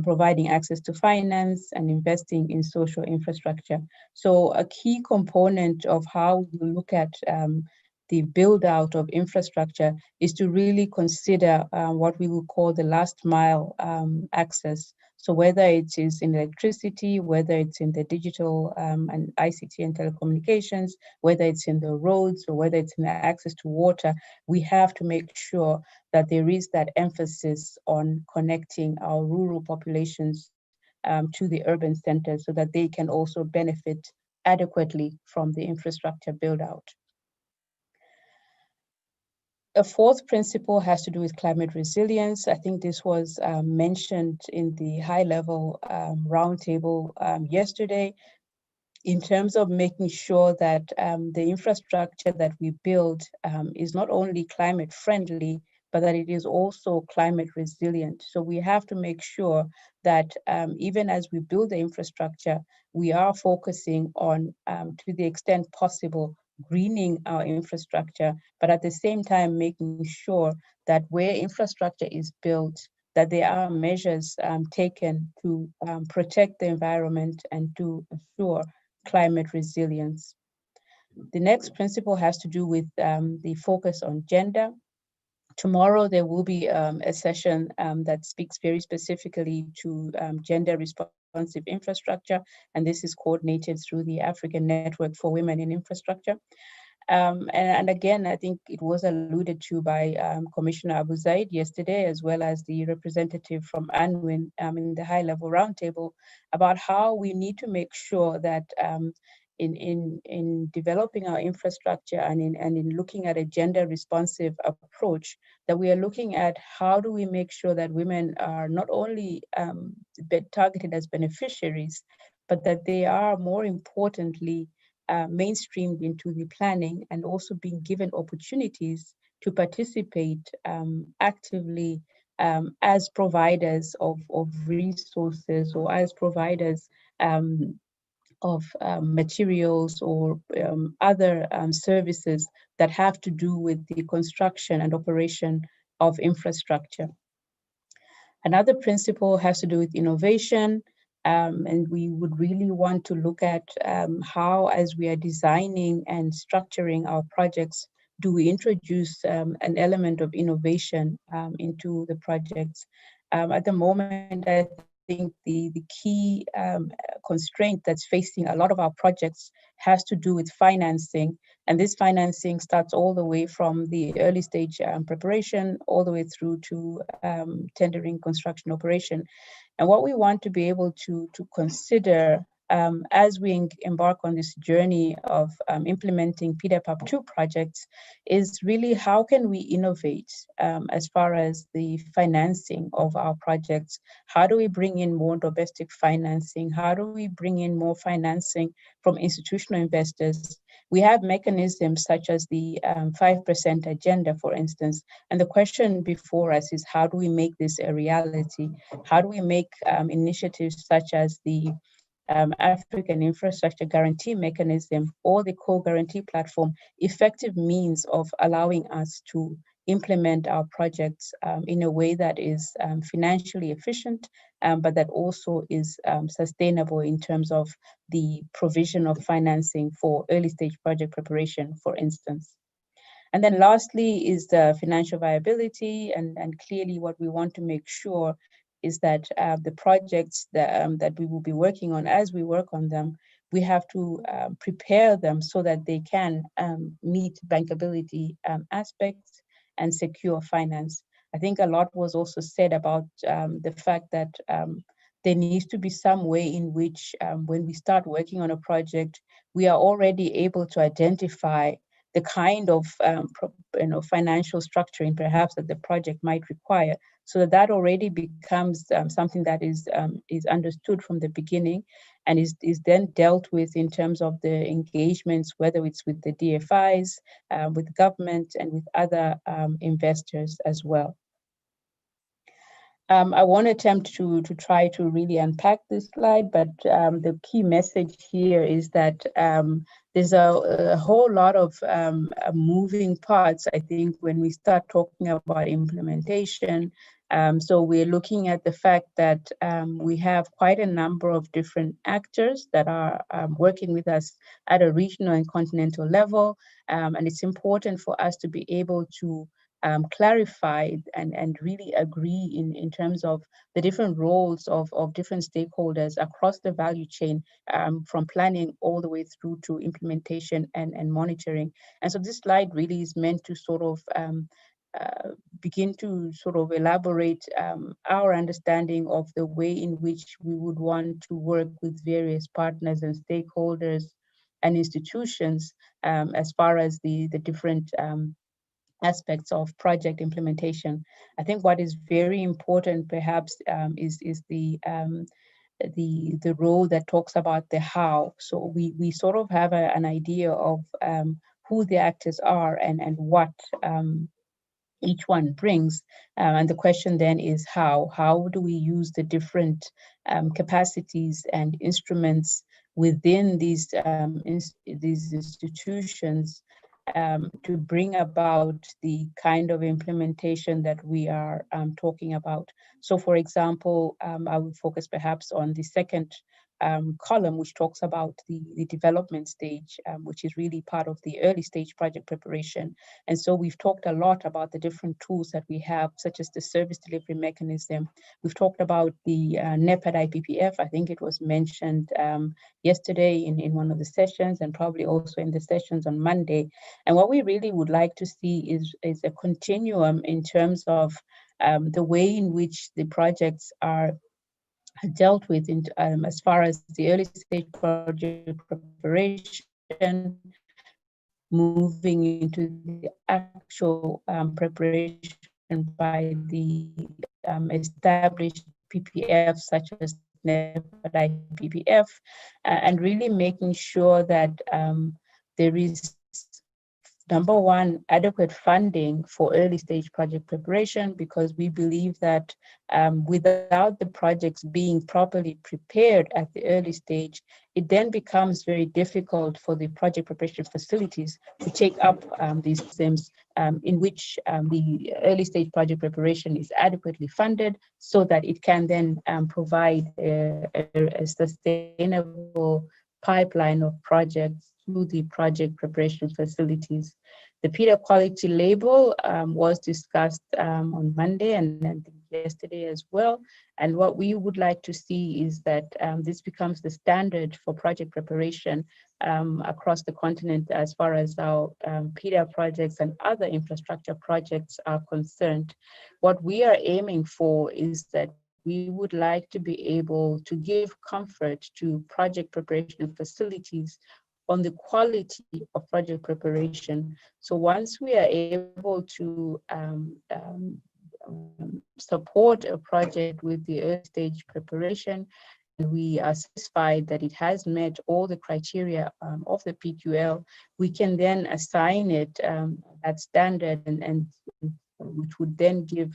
providing access to finance, and investing in social infrastructure. So a key component of how we look at the build out of infrastructure is to really consider what we will call the last mile access. So whether it is in electricity, whether it's in the digital and ICT and telecommunications, whether it's in the roads, or whether it's in the access to water, we have to make sure that there is that emphasis on connecting our rural populations to the urban centers so that they can also benefit adequately from the infrastructure build out. A fourth principle has to do with climate resilience. I think this was mentioned in the high-level roundtable yesterday, in terms of making sure that the infrastructure that we build is not only climate friendly, but that it is also climate resilient. So we have to make sure that even as we build the infrastructure, we are focusing on, to the extent possible, greening our infrastructure, but at the same time making sure that where infrastructure is built, that there are measures taken to protect the environment and to assure climate resilience. The next principle has to do with the focus on gender. Tomorrow there will be a session that speaks very specifically to gender responsive infrastructure, and this is coordinated through the African Network for Women in Infrastructure. And again, I think it was alluded to by Commissioner Abu Zaid yesterday, as well as the representative from UNWIN in the high-level roundtable, about how we need to make sure that in developing our infrastructure and in looking at a gender-responsive approach, that we are looking at how do we make sure that women are not only targeted as beneficiaries, but that they are, more importantly, mainstreamed into the planning and also being given opportunities to participate actively as providers of resources, or as providers of materials or other services that have to do with the construction and operation of infrastructure. Another principle has to do with innovation. And we would really want to look at how, as we are designing and structuring our projects, do we introduce an element of innovation into the projects. At the moment, I think the key constraint that's facing a lot of our projects has to do with financing. And this financing starts all the way from the early stage preparation, all the way through to tendering, construction, operation. And what we want to be able to consider as we embark on this journey of implementing PIDA PAP2 projects is really how can we innovate as far as the financing of our projects? How do we bring in more domestic financing? How do we bring in more financing from institutional investors? We have mechanisms such as the 5% agenda, for instance, and the question before us is how do we make this a reality? How do we make initiatives such as the African Infrastructure Guarantee Mechanism or the co-guarantee platform effective means of allowing us to implement our projects in a way that is financially efficient, but that also is sustainable in terms of the provision of financing for early stage project preparation, for instance. And then lastly is the financial viability, and clearly what we want to make sure is that the projects that we will be working on, as we work on them, we have to prepare them so that they can meet bankability aspects and secure finance. I think a lot was also said about the fact that there needs to be some way in which when we start working on a project, we are already able to identify the kind of financial structuring perhaps that the project might require, so that already becomes something that is understood from the beginning and is then dealt with in terms of the engagements, whether it's with the DFIs, with government, and with other investors as well. I won't attempt to try to really unpack this slide, but the key message here is that there's a whole lot of moving parts, I think, when we start talking about implementation. So we're looking at the fact that we have quite a number of different actors that are working with us at a regional and continental level. And it's important for us to be able to clarify and really agree in terms of the different roles of different stakeholders across the value chain, from planning all the way through to implementation and monitoring. And so this slide really is meant to sort of begin to sort of elaborate our understanding of the way in which we would want to work with various partners and stakeholders and institutions as far as the different aspects of project implementation. I think what is very important perhaps is the role that talks about the how. So we sort of have an idea of who the actors are and what each one brings. And the question then is how? How do we use the different capacities and instruments within these institutions to bring about the kind of implementation that we are talking about? So for example, I will focus perhaps on the second column, which talks about the development stage, which is really part of the early stage project preparation. And so we've talked a lot about the different tools that we have, such as the service delivery mechanism. We've talked about the NEPAD IPPF. I think it was mentioned yesterday in one of the sessions, and probably also in the sessions on Monday. And what we really would like to see is a continuum in terms of the way in which the projects are dealt with in, as far as the early stage project preparation, moving into the actual preparation by the established PPF such as NEPAD IPPF, and really making sure that there is, number one, adequate funding for early stage project preparation, because we believe that without the projects being properly prepared at the early stage, it then becomes very difficult for the project preparation facilities to take up these systems in which the early stage project preparation is adequately funded so that it can then provide a sustainable pipeline of projects through the project preparation facilities. The PIDA quality label was discussed on Monday and yesterday as well. And what we would like to see is that this becomes the standard for project preparation across the continent as far as our PIDA projects and other infrastructure projects are concerned. What we are aiming for is that we would like to be able to give comfort to project preparation facilities on the quality of project preparation. So once we are able to support a project with the early stage preparation, and we are satisfied that it has met all the criteria of the PQL, we can then assign it that standard, and which would then give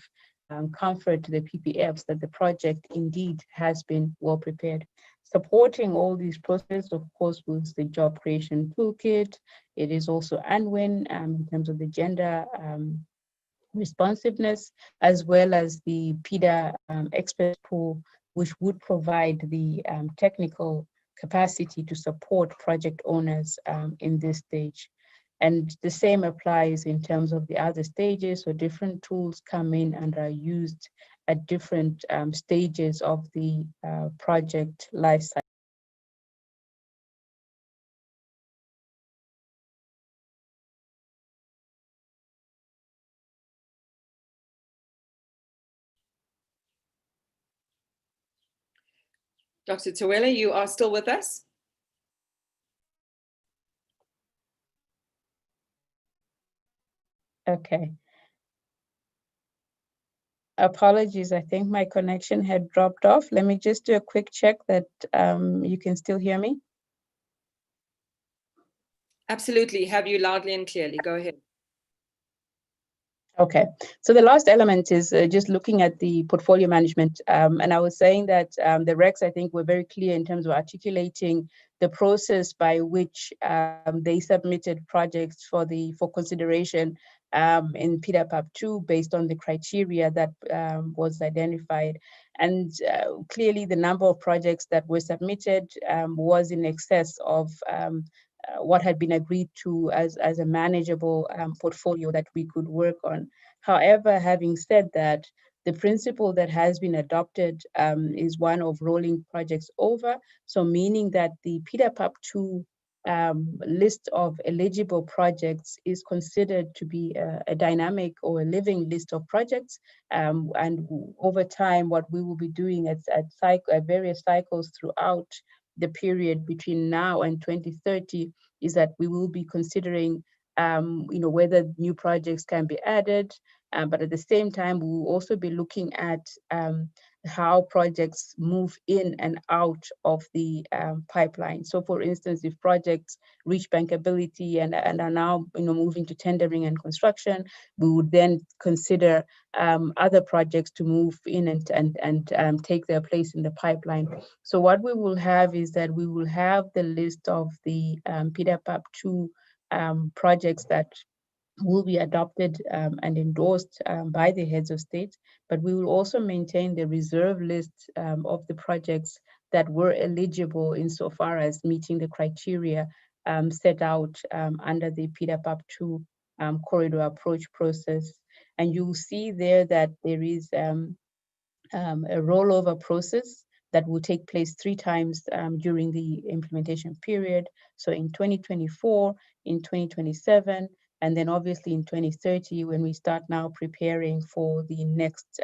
comfort to the PPFs that the project indeed has been well prepared. Supporting all these processes, of course, was the job creation toolkit. It is also UNWIN in terms of the gender responsiveness, as well as the PIDA expert pool, which would provide the technical capacity to support project owners in this stage. And the same applies in terms of the other stages, so different tools come in and are used at different stages of the project lifecycle. Dr. Tawela, you are still with us? Okay. Apologies, I think my connection had dropped off. Let me just do a quick check that you can still hear me. Absolutely, have you loudly and clearly. Go ahead. Okay, so the last element is just looking at the portfolio management. And I was saying that the recs, I think, were very clear in terms of articulating the process by which they submitted projects for consideration in PIDA PAP 2 based on the criteria that was identified. And clearly the number of projects that were submitted was in excess of what had been agreed to as a manageable portfolio that we could work on. However, having said that, the principle that has been adopted is one of rolling projects over. So meaning that the PIDA PAP 2 list of eligible projects is considered to be a dynamic or a living list of projects. And over time, what we will be doing at various cycles throughout the period between now and 2030 is that we will be considering whether new projects can be added, but at the same time, we will also be looking at how projects move in and out of the pipeline. So for instance, if projects reach bankability and are now moving to tendering and construction, we would then consider other projects to move in and take their place in the pipeline. So what we will have is that we will have the list of the PIDA PAP2 projects that will be adopted and endorsed by the heads of state, but we will also maintain the reserve list of the projects that were eligible insofar as meeting the criteria set out under the PIDA PAP2 corridor approach process. And you'll see there that there is a rollover process that will take place 3 times during the implementation period. So in 2024, in 2027, and then obviously in 2030, when we start now preparing for the next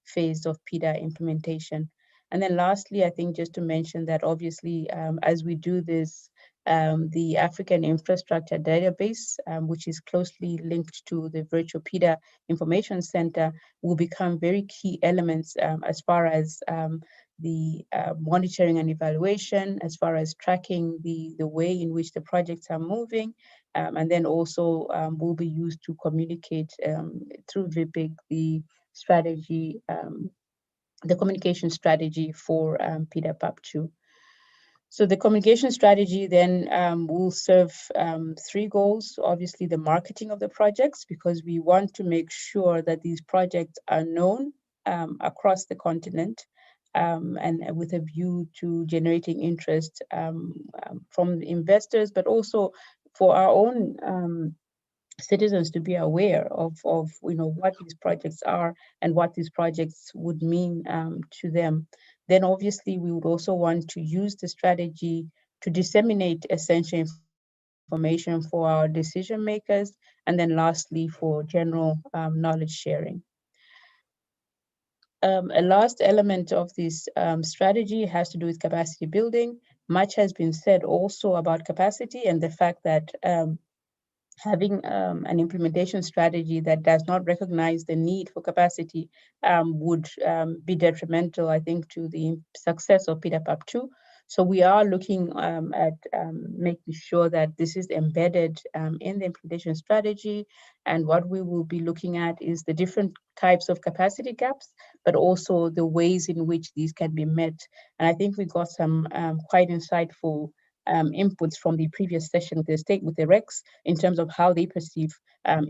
phase of PIDA implementation. And then lastly, I think just to mention that obviously as we do this, the African Infrastructure Database, which is closely linked to the Virtual PIDA Information Center, will become very key elements as far as the monitoring and evaluation, as far as tracking the way in which the projects are moving, and then also will be used to communicate through VPIC the strategy, the communication strategy for PIDA PAP2. So the communication strategy then will serve 3 goals. Obviously, the marketing of the projects, because we want to make sure that these projects are known across the continent, and with a view to generating interest from investors, but also for our own citizens to be aware of what these projects are and what these projects would mean to them. Then obviously we would also want to use the strategy to disseminate essential information for our decision makers, and then lastly for general knowledge sharing. A last element of this strategy has to do with capacity building. Much has been said also about capacity and the fact that having an implementation strategy that does not recognize the need for capacity would be detrimental, I think, to the success of PIDA PAP2. So we are looking at making sure that this is embedded in the implementation strategy. And what we will be looking at is the different types of capacity gaps, but also the ways in which these can be met. And I think we got some quite insightful inputs from the previous session with the RECs in terms of how they perceive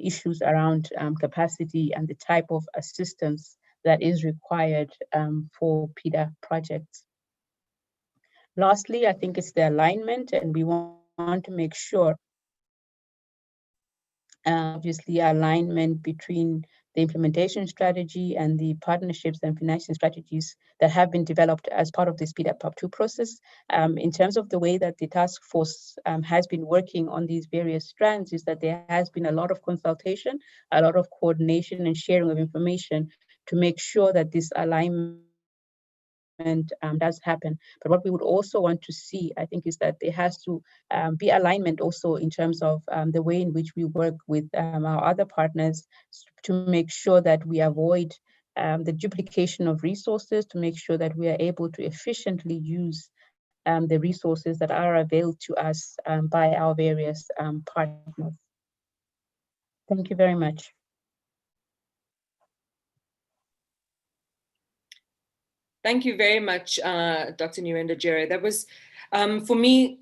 issues around capacity and the type of assistance that is required for PIDA projects. Lastly, I think it's the alignment, and we want to make sure obviously alignment between the implementation strategy and the partnerships and financing strategies that have been developed as part of this PIDA PAP2 process. In terms of the way that the task force has been working on these various strands, is that there has been a lot of consultation, a lot of coordination and sharing of information to make sure that this alignment does happen. But what we would also want to see, I think, is that there has to be alignment also in terms of the way in which we work with our other partners to make sure that we avoid the duplication of resources, to make sure that we are able to efficiently use the resources that are available to us by our various partners. Thank you very much. Thank you very much, Dr. Nuenda Jere. That was, for me,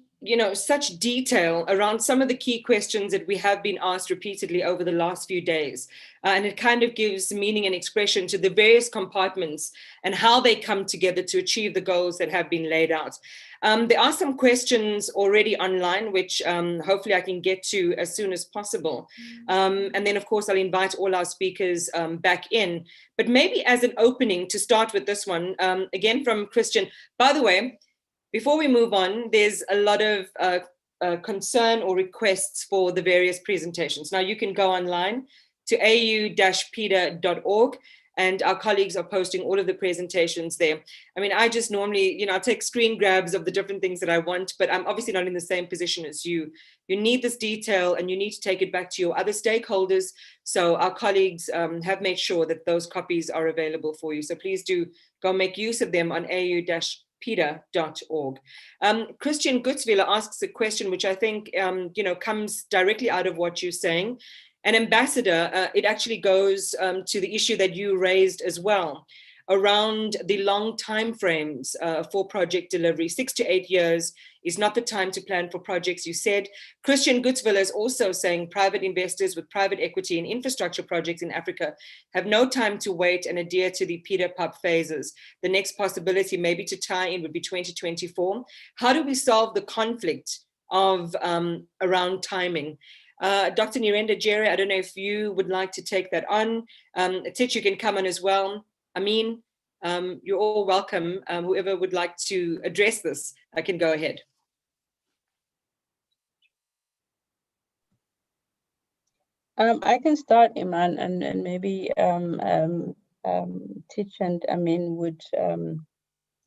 such detail around some of the key questions that we have been asked repeatedly over the last few days. And it kind of gives meaning and expression to the various compartments and how they come together to achieve the goals that have been laid out. There are some questions already online, which hopefully I can get to as soon as possible. And then, of course, I'll invite all our speakers back in. But maybe as an opening to start with this one, again from Christian. By the way, before we move on, there's a lot of concern or requests for the various presentations. Now you can go online to au-pida.org, and our colleagues are posting all of the presentations there. I mean, I just normally, I take screen grabs of the different things that I want, but I'm obviously not in the same position as you. You need this detail and you need to take it back to your other stakeholders. So our colleagues have made sure that those copies are available for you. So please do go make use of them on au-pida.org. Christian Gutzwiller asks a question which I think, comes directly out of what you're saying. And Ambassador, it actually goes to the issue that you raised as well around the long timeframes for project delivery. 6 to 8 years is not the time to plan for projects, you said. Christian Gutzwiller is also saying private investors with private equity in infrastructure projects in Africa have no time to wait and adhere to the PIDA-PUP phases. The next possibility maybe to tie in would be 2024. How do we solve the conflict of around timing? Dr. Nirenda Jerry, I don't know if you would like to take that on. Titch, you can come on as well. Amin, you're all welcome. Whoever would like to address this, I can go ahead. I can start, Iman, and maybe Titch and Amin would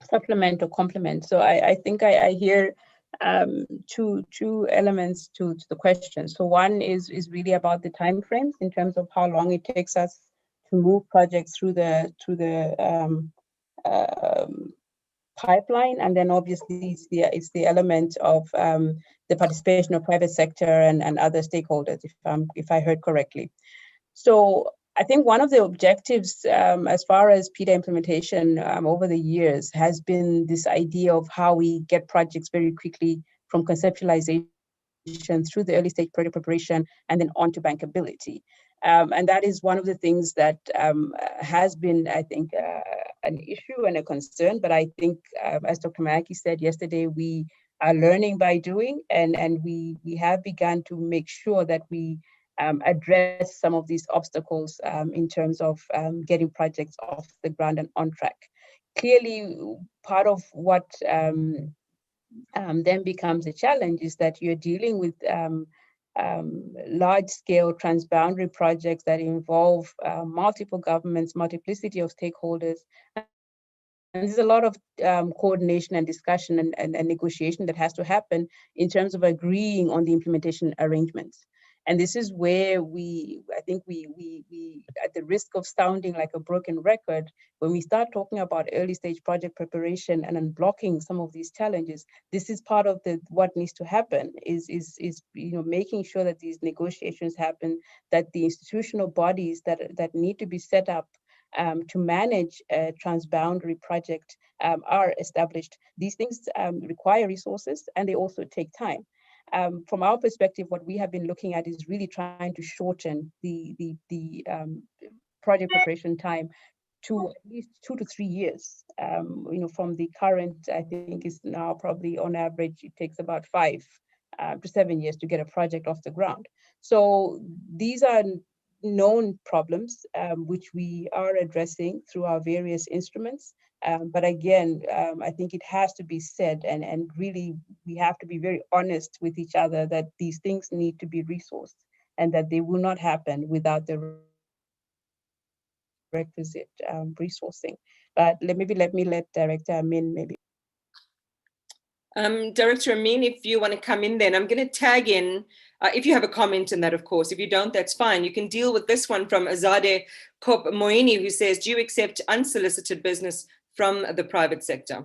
supplement or complement. So I think I hear two elements to the question. So one is really about the timeframes in terms of how long it takes us to move projects through the pipeline, and then obviously it's the element of the participation of private sector and other stakeholders, if I heard correctly. So I think one of the objectives as far as PIDA implementation over the years has been this idea of how we get projects very quickly from conceptualization through the early stage project preparation and then on to bankability. And that is one of the things that has been, I think, an issue and a concern. But I think, as Dr. Mayaki said yesterday, we are learning by doing, and we have begun to make sure that we address some of these obstacles in terms of getting projects off the ground and on track. Clearly, part of what then becomes a challenge is that you're dealing with large-scale transboundary projects that involve multiple governments, multiplicity of stakeholders. And there's a lot of coordination and discussion and negotiation that has to happen in terms of agreeing on the implementation arrangements. And this is where I think we, at the risk of sounding like a broken record, when we start talking about early stage project preparation and unblocking some of these challenges, this is part of what needs to happen is making sure that these negotiations happen, that the institutional bodies that need to be set up to manage a transboundary project are established. These things require resources and they also take time. From our perspective, what we have been looking at is really trying to shorten the project preparation time to at least 2 to 3 years. From the current, I think is now probably on average, it takes about 5 to 7 years to get a project off the ground. So these are known problems, which we are addressing through our various instruments. But again, I think it has to be said, and really we have to be very honest with each other that these things need to be resourced and that they will not happen without the requisite resourcing. But let me let Director Amin maybe. Director Amin, if you want to come in then, I'm going to tag in, if you have a comment on that, of course. If you don't, that's fine. You can deal with this one from Azadeh Kop Moini, who says, do you accept unsolicited business from the private sector?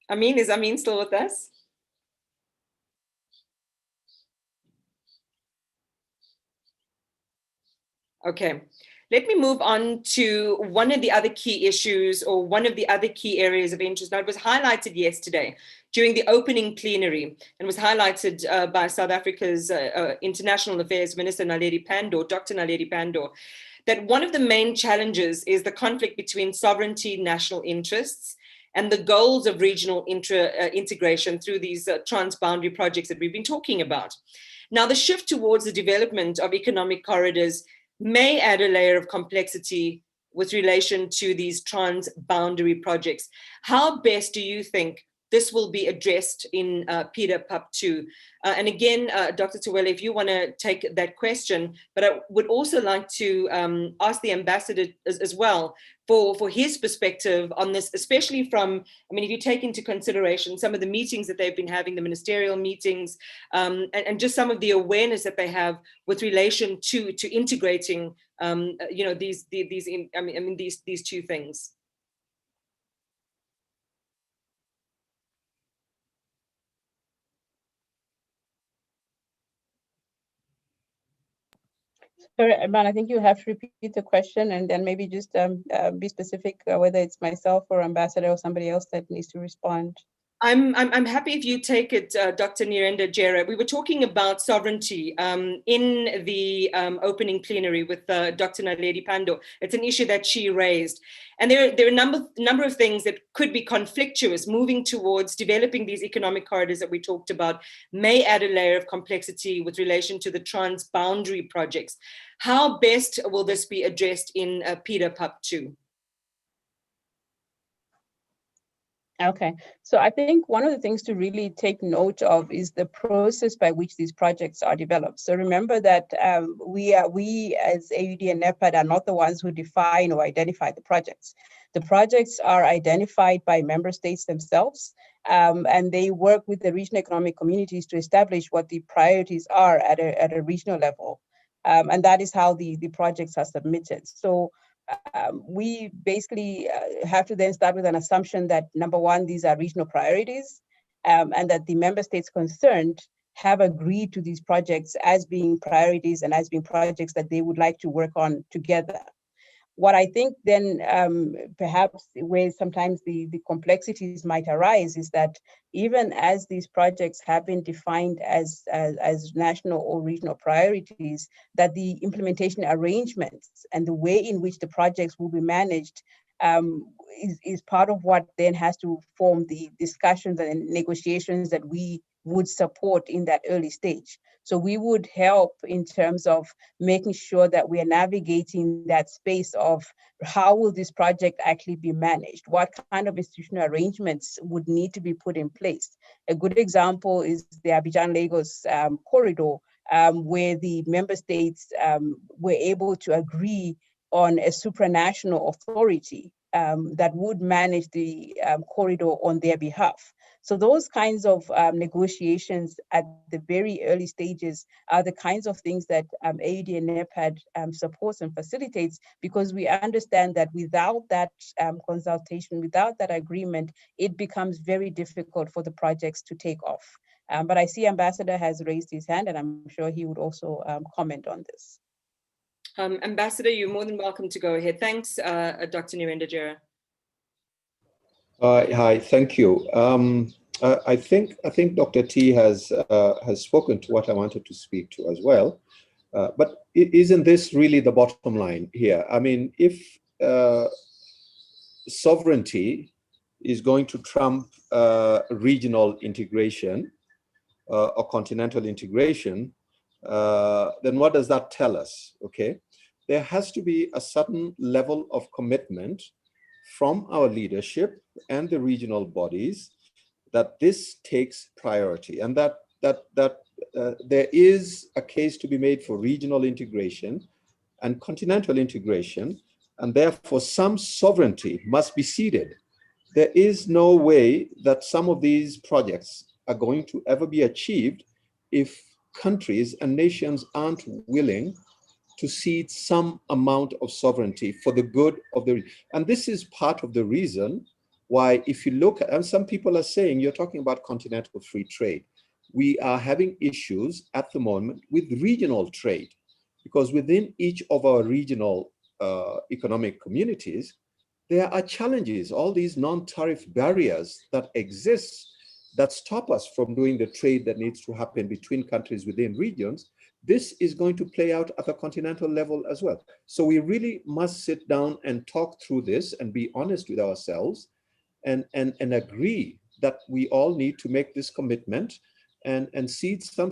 Amin, is Amin still with us? Okay, let me move on to one of the other key issues or one of the other key areas of interest. Now, it was highlighted yesterday during the opening plenary and was highlighted by South Africa's International Affairs Minister, Naledi Pandor, Dr. Naledi Pandor, that one of the main challenges is the conflict between sovereignty, national interests, and the goals of regional integration through these transboundary projects that we've been talking about. Now, the shift towards the development of economic corridors may add a layer of complexity with relation to these trans-boundary projects. How best do you think this will be addressed in PIDA PUP 2? And again, Dr. Tawele, if you want to take that question, but I would also like to ask the ambassador as well for his perspective on this, especially from, I mean, if you take into consideration some of the meetings that they've been having, the ministerial meetings, and just some of the awareness that they have with relation to integrating, you know, these two things. Sorry, Iman, I think you have to repeat the question and then maybe just be specific whether it's myself or ambassador or somebody else that needs to respond. I'm happy if you take it, Dr. Nirenda Jera. We were talking about sovereignty in the opening plenary with Dr. Naledi Pandor. It's an issue that she raised. And there are a number of things that could be conflictuous. Moving towards developing these economic corridors that we talked about may add a layer of complexity with relation to the trans-boundary projects. How best will this be addressed in PIDA PUP 2? Okay, so I think one of the things to really take note of is the process by which these projects are developed. So remember that we as AUD and NEPAD are not the ones who define or identify the projects. The projects are identified by member states themselves, and they work with the regional economic communities to establish what the priorities are at a regional level. And that is how the projects are submitted. So we basically have to then start with an assumption that, number one, these are regional priorities, and that the member states concerned have agreed to these projects as being priorities and as being projects that they would like to work on together. What I think then perhaps where sometimes the complexities might arise is that even as these projects have been defined as national or regional priorities, that the implementation arrangements and the way in which the projects will be managed is part of what then has to form the discussions and negotiations that we would support in that early stage. So we would help in terms of making sure that we are navigating that space of how will this project actually be managed? What kind of institutional arrangements would need to be put in place? A good example is the Abidjan-Lagos corridor, where the member states were able to agree on a supranational authority that would manage the corridor on their behalf. So those kinds of negotiations at the very early stages are the kinds of things that AUD and NEPAD supports and facilitates, because we understand that without that consultation, without that agreement, it becomes very difficult for the projects to take off. But I see Ambassador has raised his hand, and I'm sure he would also comment on this. Ambassador, you're more than welcome to go ahead. Thanks, Dr. Nirenda Jera. Hi, thank you. I think Dr. T has spoken to what I wanted to speak to as well. But isn't this really the bottom line here? I mean, if sovereignty is going to trump regional integration or continental integration, then what does that tell us? Okay, there has to be a certain level of commitment from our leadership and the regional bodies that this takes priority, and that there is a case to be made for regional integration and continental integration, and therefore some sovereignty must be ceded. There is no way that some of these projects are going to ever be achieved if countries and nations aren't willing to cede some amount of sovereignty for the good of the region. And this is part of the reason why, if you look at, and some people are saying, you're talking about continental free trade. We are having issues at the moment with regional trade, because within each of our regional economic communities, there are challenges, all these non-tariff barriers that exist that stop us from doing the trade that needs to happen between countries within regions. This is going to play out at the continental level as well. So we really must sit down and talk through this and be honest with ourselves and agree that we all need to make this commitment and cede some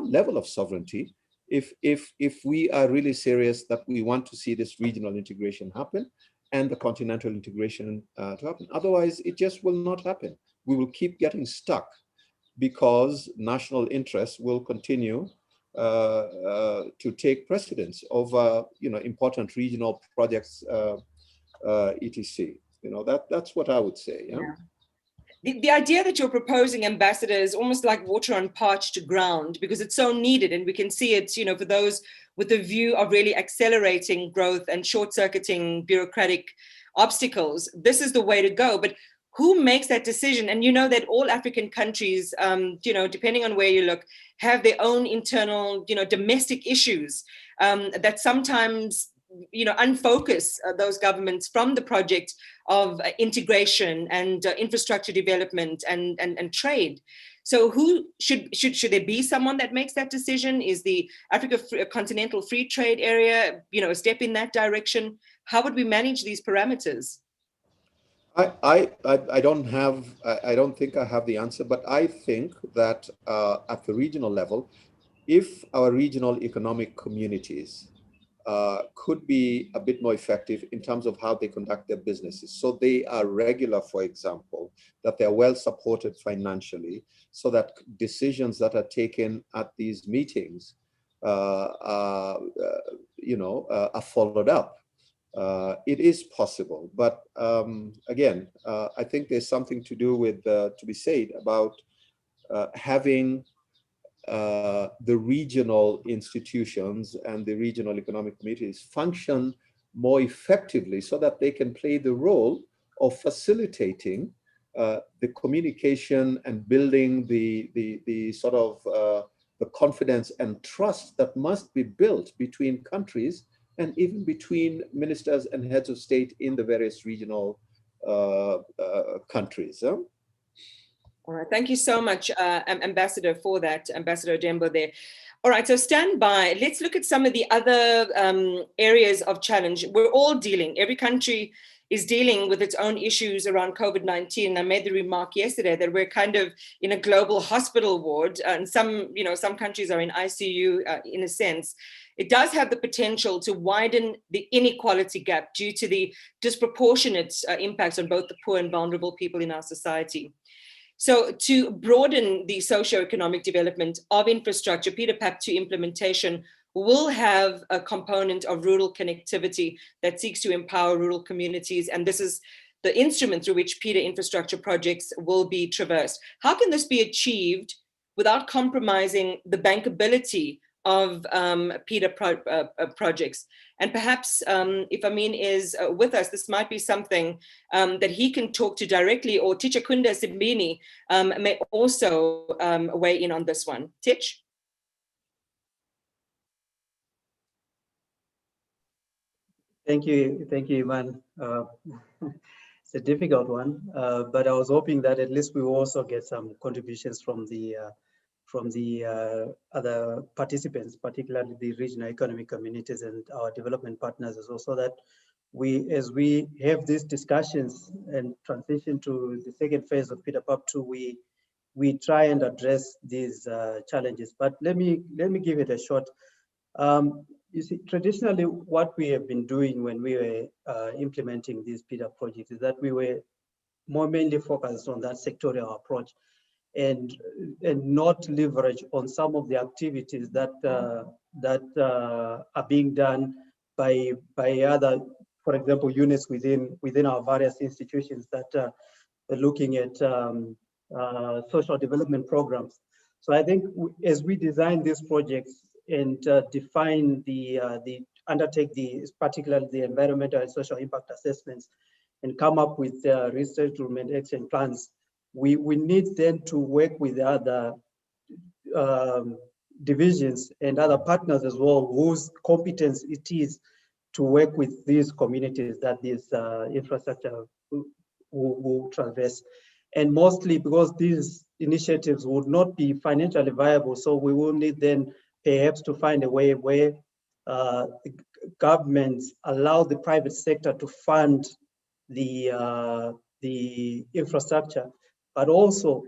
level of sovereignty if we are really serious that we want to see this regional integration happen and the continental integration to happen. Otherwise, it just will not happen. We will keep getting stuck because national interests will continue to take precedence over, important regional projects, etc. That's what I would say. Yeah. The idea that you're proposing, Ambassador, is almost like water on parched ground because it's so needed, and we can see it, for those with the view of really accelerating growth and short-circuiting bureaucratic obstacles. This is the way to go. But who makes that decision? And you know that all African countries, depending on where you look, have their own internal, domestic issues that sometimes unfocus those governments from the project of integration and infrastructure development and trade. So who should there be someone that makes that decision? Is the Africa Continental Free Trade Area, a step in that direction? How would we manage these parameters? I don't think I have the answer, but I think that at the regional level, if our regional economic communities could be a bit more effective in terms of how they conduct their businesses. So they are regular, for example, that they're well supported financially, so that decisions that are taken at these meetings are followed up. It is possible, but again, I think there's something to do with, to be said about having the regional institutions and the regional economic committees function more effectively so that they can play the role of facilitating the communication and building the sort of the confidence and trust that must be built between countries and even between ministers and heads of state in the various regional countries. All right, thank you so much, Ambassador, for that, Ambassador Dembo there. All right, so stand by. Let's look at some of the other areas of challenge. We're all dealing, every country is dealing with its own issues around COVID-19. I made the remark yesterday that we're kind of in a global hospital ward, and some countries are in ICU in a sense. It does have the potential to widen the inequality gap due to the disproportionate impacts on both the poor and vulnerable people in our society. So to broaden the socio-economic development of infrastructure, PIDA PAP2 implementation will have a component of rural connectivity that seeks to empower rural communities. And this is the instrument through which PIDA infrastructure projects will be traversed. How can this be achieved without compromising the bankability of PIDA projects? And perhaps if Amin is with us, this might be something that he can talk to directly, or Teacher Kunda Simbini may also weigh in on this one. Titch? Thank you, Iman. It's a difficult one, but I was hoping that at least we will also get some contributions from the other participants, particularly the regional economic communities and our development partners as well, so that as we have these discussions and transition to the second phase of PIDA PAP2, we try and address these challenges. But let me give it a shot. You see, traditionally, what we have been doing when we were implementing these PIDA projects is that we were mainly focused on that sectorial approach, and not leverage on some of the activities that are being done by other, for example, units within our various institutions that are looking at social development programs. So I think as we design these projects and define undertake particularly the environmental and social impact assessments, and come up with research improvement action plans, we need then to work with the other divisions and other partners as well, whose competence it is to work with these communities that this infrastructure will traverse. And mostly because these initiatives would not be financially viable, so we will need then perhaps to find a way where governments allow the private sector to fund the infrastructure, but also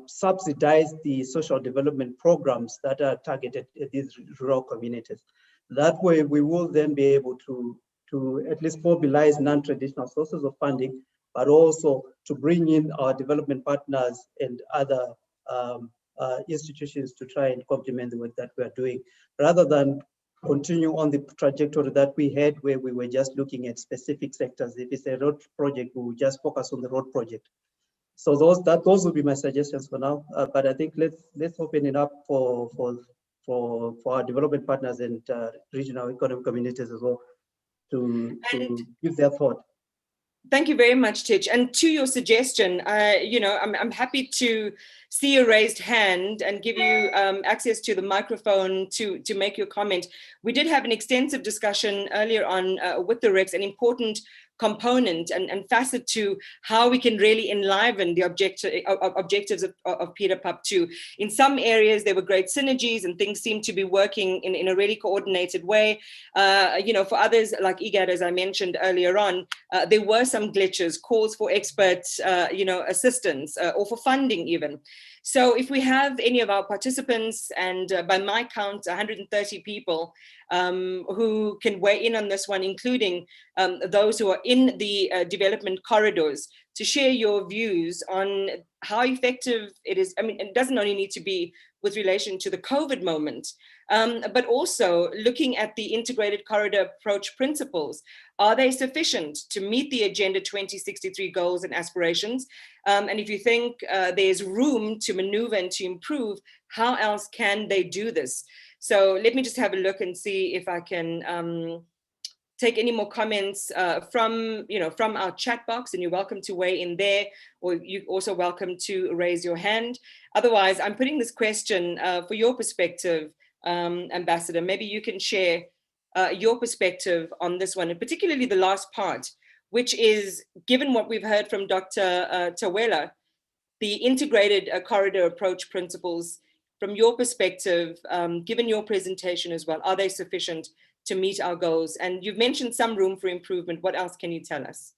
subsidize the social development programs that are targeted at these rural communities. That way, we will then be able to at least mobilize non-traditional sources of funding, but also to bring in our development partners and other institutions to try and complement the work that we are doing, rather than continue on the trajectory that we had where we were just looking at specific sectors. If it's a road project, we will just focus on the road project. So those would be my suggestions for now. But I think let's open it up for our development partners and regional economic communities as well to give their thought. Thank you very much, Tich. And to your suggestion, I'm happy to see a raised hand and give you access to the microphone to make your comment. We did have an extensive discussion earlier on with the RECs, an important component and facet to how we can really enliven the objectives of PIDA PAP 2. In some areas, there were great synergies and things seem to be working in a really coordinated way. For others, like IGAD, as I mentioned earlier on, there were some glitches, calls for expert, assistance or for funding even. So if we have any of our participants, and by my count, 130 people who can weigh in on this one, including those who are in the development corridors, to share your views on how effective it is. I mean, it doesn't only need to be with relation to the COVID moment, but also looking at the integrated corridor approach principles. Are they sufficient to meet the Agenda 2063 goals and aspirations? And if you think there's room to maneuver and to improve, how else can they do this? So let me just have a look and see if I can take any more comments from our chat box, and you're welcome to weigh in there, or you're also welcome to raise your hand. Otherwise, I'm putting this question for your perspective, Ambassador. Maybe you can share your perspective on this one, and particularly the last part, which is, given what we've heard from Dr. Tawela, the integrated corridor approach principles, from your perspective, given your presentation as well, are they sufficient to meet our goals? And you've mentioned some room for improvement. What else can you tell us?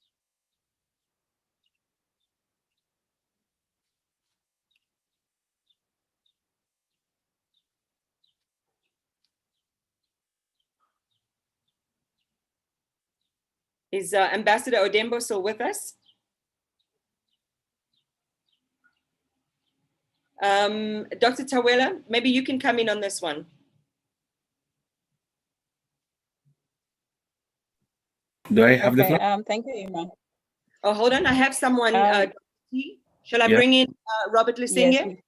Is Ambassador Odembo still with us? Dr. Tawela, maybe you can come in on this one. Do I have the floor? Thank you, Iman. Oh, hold on. I have someone. Shall I bring in Robert Lusenge?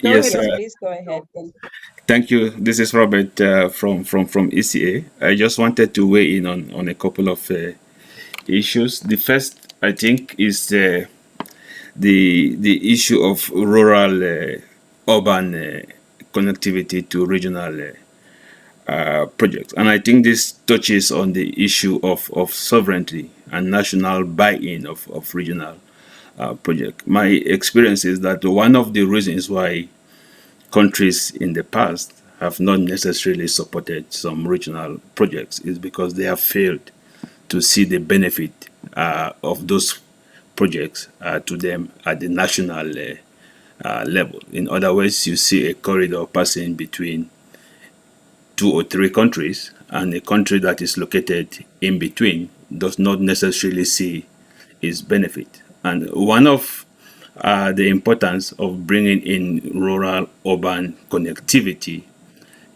Yes, Please go ahead. Thank you. This is Robert from ECA. I just wanted to weigh in on a couple of issues. The first, I think, is the issue of rural urban connectivity to regional projects. And I think this touches on the issue of sovereignty and national buy-in of regional projects. My experience is that one of the reasons why countries in the past have not necessarily supported some regional projects is because they have failed to see the benefit of those projects to them at the national level. In other words, you see a corridor passing between 2 or 3 countries, and a country that is located in between does not necessarily see its benefit. And one of the importance of bringing in rural-urban connectivity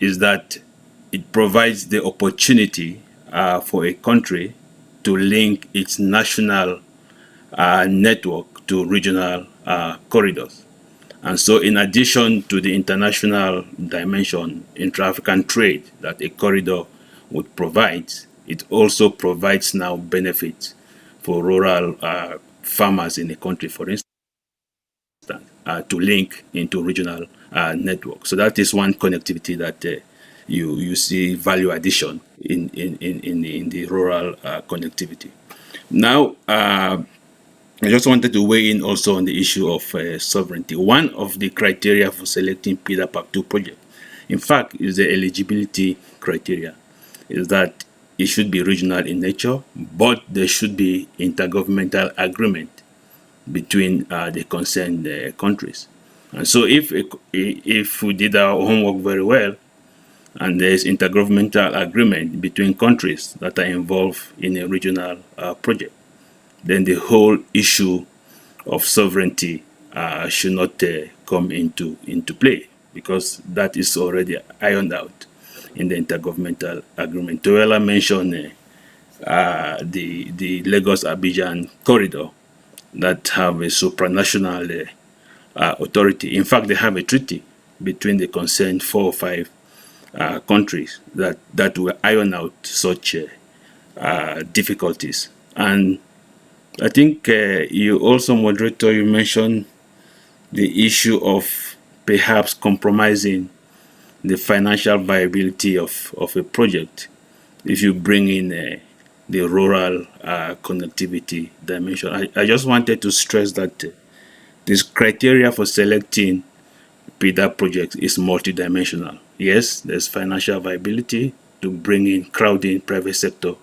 is that it provides the opportunity for a country to link its national network to regional corridors. And so in addition to the international dimension, intra-African trade that a corridor would provide, it also provides now benefits for rural farmers in a country, for instance, to link into regional networks. So that is one connectivity that you see value addition in the rural connectivity. Now, I just wanted to weigh in also on the issue of sovereignty. One of the criteria for selecting PIDA PAP 2 project, in fact, is the eligibility criteria, is that it should be regional in nature, but there should be intergovernmental agreement between the concerned countries. And so if we did our homework very well, and there's intergovernmental agreement between countries that are involved in a regional project, then the whole issue of sovereignty should not come into play, because that is already ironed out in the intergovernmental agreement. Tuela mentioned the Lagos-Abidjan corridor that have a supranational authority. In fact, they have a treaty between the concerned 4 or 5 countries that will iron out such difficulties. And I think you also, moderator, you mentioned the issue of perhaps compromising the financial viability of a project if you bring in the rural connectivity dimension. I just wanted to stress that this criteria for selecting PIDA projects is multidimensional. Yes, there's financial viability to bring in crowding private sector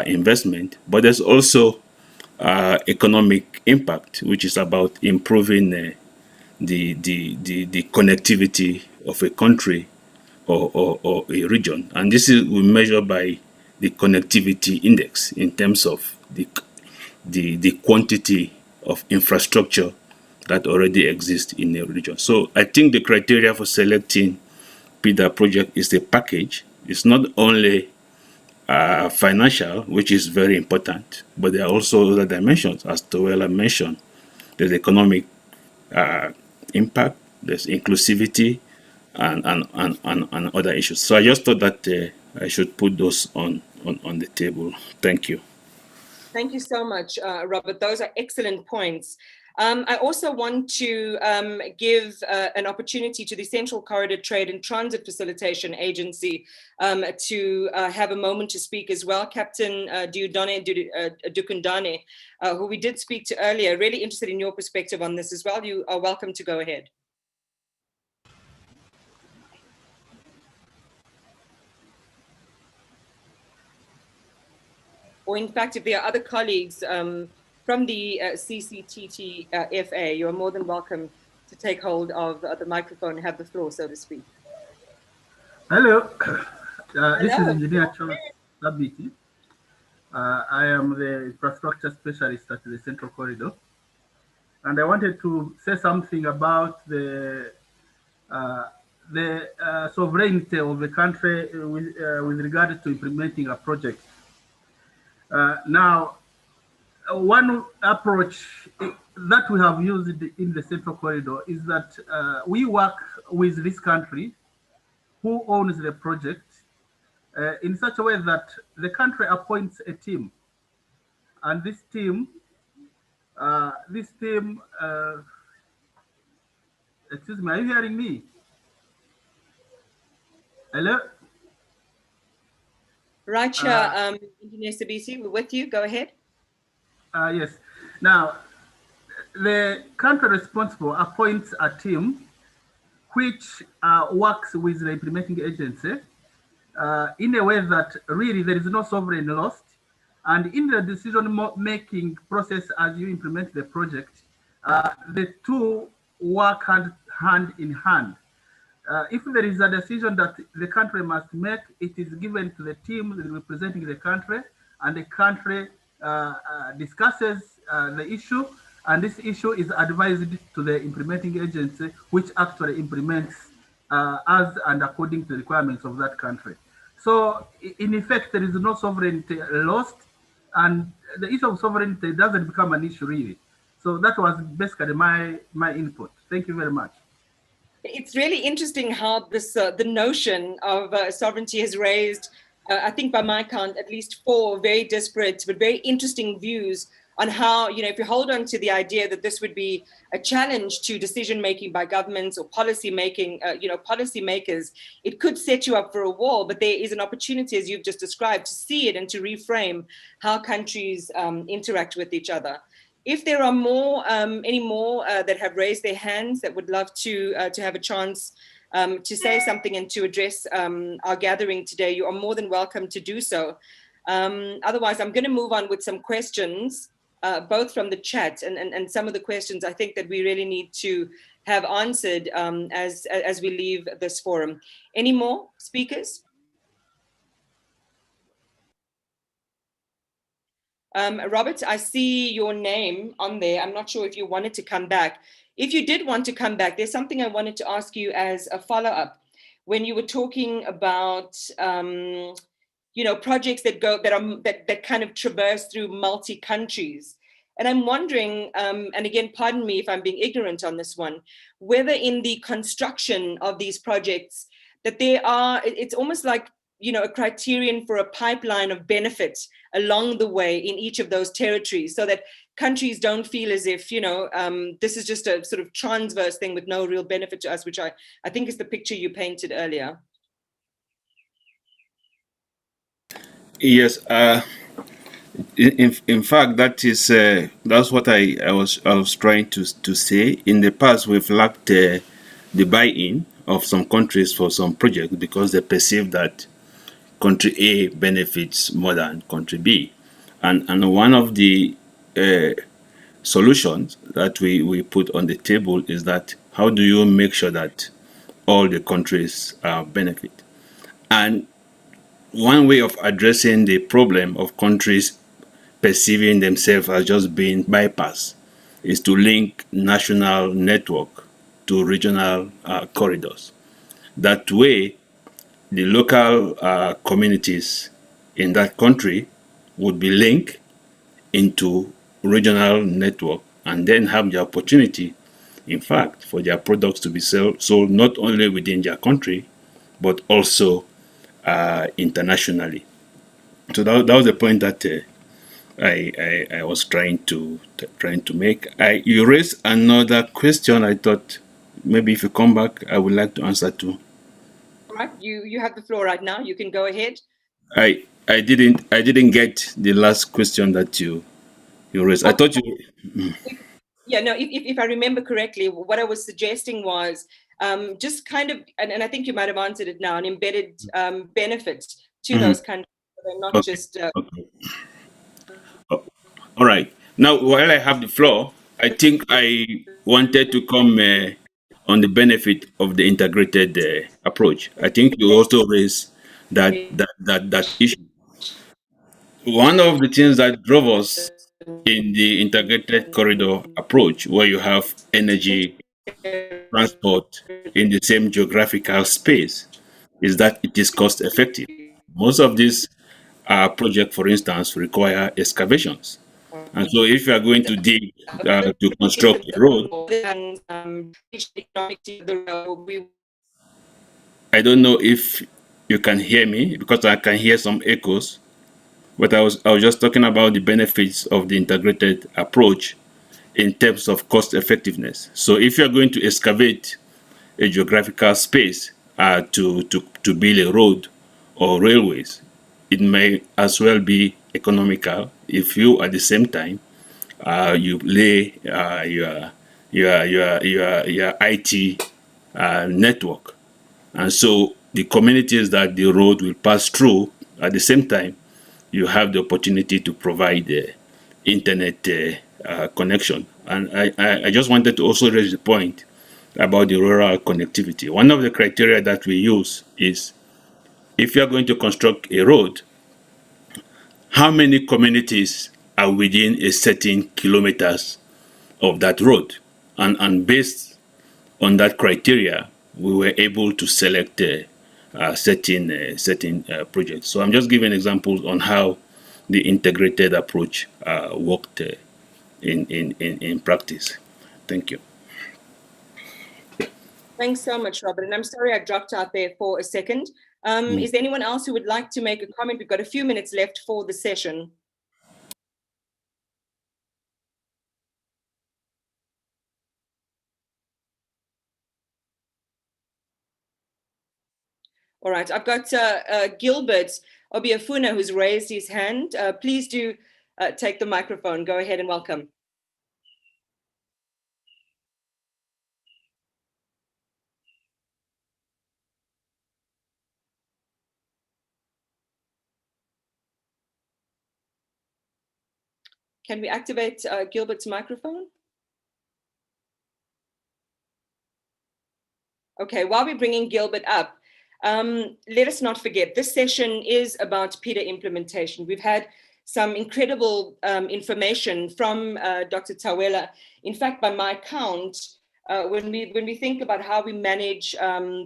investment, but there's also economic impact, which is about improving the connectivity of a country or a region. And this is we measure by the connectivity index in terms of the quantity of infrastructure that already exists in a region. So I think the criteria for selecting PIDA project is the package. It's not only financial, which is very important, but there are also other dimensions, as Tuela mentioned. There's economic impact, there's inclusivity, and other issues. So I just thought that I should put those on the table. Thank you. Thank you so much, Robert. Those are excellent points. I also want to give an opportunity to the Central Corridor Trade and Transit Facilitation Agency to have a moment to speak as well. Captain Dukundane, who we did speak to earlier, really interested in your perspective on this as well. You are welcome to go ahead. Or in fact, if there are other colleagues from the CCTT-FA, you're more than welcome to take hold of the microphone and have the floor, so to speak. Hello, this is Engineer Charles Sabiti. I am the infrastructure specialist at the Central Corridor. And I wanted to say something about the sovereignty of the country with regard to implementing a project. Now, one approach that we have used in the Central Corridor is that we work with this country who owns the project in such a way that the country appoints a team. And this team, excuse me, are you hearing me? Hello? Right, Engineer Sabiti, we're with you. Go ahead. Yes. Now, the country responsible appoints a team which works with the implementing agency in a way that really there is no sovereign lost. And in the decision-making process as you implement the project, the two work hand in hand. If there is a decision that the country must make, it is given to the team representing the country, and the country discusses the issue, and this issue is advised to the implementing agency, which actually implements as and according to the requirements of that country. So in effect, there is no sovereignty lost, and the issue of sovereignty doesn't become an issue really. So that was basically my input. Thank you very much. It's really interesting how this the notion of sovereignty has raised, I think by my count, at least 4 very disparate but very interesting views on how, if you hold on to the idea that this would be a challenge to decision-making by governments or policy-making, policymakers, it could set you up for a wall, but there is an opportunity, as you've just described, to see it and to reframe how countries interact with each other. If there are more, any more that have raised their hands that would love to have a chance to say something and to address our gathering today, you are more than welcome to do so. Otherwise, I'm going to move on with some questions. both from the chat and some of the questions I think that we really need to have answered as we leave this forum. Any more speakers? Robert, I see your name on there. I'm not sure if you wanted to come back. If you did want to come back, there's something I wanted to ask you as a follow-up. When you were talking about projects that kind of traverse through multi countries, and I'm wondering, and again, pardon me if I'm being ignorant on this one, whether in the construction of these projects that it's almost like a criterion for a pipeline of benefit along the way in each of those territories, so that countries don't feel as if this is just a sort of transverse thing with no real benefit to us, which I think is the picture you painted earlier. Yes, in fact, that's what I was trying to say. In the past, we've lacked the buy-in of some countries for some projects because they perceive that country A benefits more than country B, and one of the solutions that we put on the table is that how do you make sure that all the countries benefit? And one way of addressing the problem of countries perceiving themselves as just being bypassed is to link national network to regional corridors. That way, the local communities in that country would be linked into regional network and then have the opportunity, in fact, for their products to be sold not only within their country, but also internationally. So that was the point that I was trying to make. You raised another question. I thought maybe if you come back, I would like to answer too. All right, you have the floor right now. You can go ahead. I didn't get the last question that you raised. I thought you. Yeah, no. If I remember correctly, what I was suggesting was just kind of, and I think you might have answered it now, an embedded benefit to those countries, not Okay. just. Okay. All right. Now, while I have the floor, I think I wanted to come on the benefit of the integrated approach. I think you also raised that issue. One of the things that drove us in the integrated corridor approach, where you have energy transport in the same geographical space, is that it is cost effective. Most of these projects, for instance, require excavations. And so if you are going to dig to construct a road, I don't know if you can hear me because I can hear some echoes, but I was just talking about the benefits of the integrated approach in terms of cost effectiveness. So if you're going to excavate a geographical space to build a road or railways, it may as well be economical if you at the same time you lay your IT network, and so the communities that the road will pass through at the same time, you have the opportunity to provide internet connection. And I just wanted to also raise the point about the rural connectivity. One of the criteria that we use is if you are going to construct a road, how many communities are within a certain kilometers of that road? And based on that criteria, we were able to select certain projects. So I'm just giving examples on how the integrated approach worked in practice. Thank you. Thanks so much, Robert. And I'm sorry I dropped out there for a second. Is there anyone else who would like to make a comment? We've got a few minutes left for the session. All right, I've got Gilbert Obiafuna who's raised his hand. Please do take the microphone. Go ahead and welcome. Can we activate Gilbert's microphone? Okay, while we're bringing Gilbert up, let us not forget, this session is about PIDA implementation. We've had some incredible information from Dr. Tawela. In fact, by my count, when we think about how we manage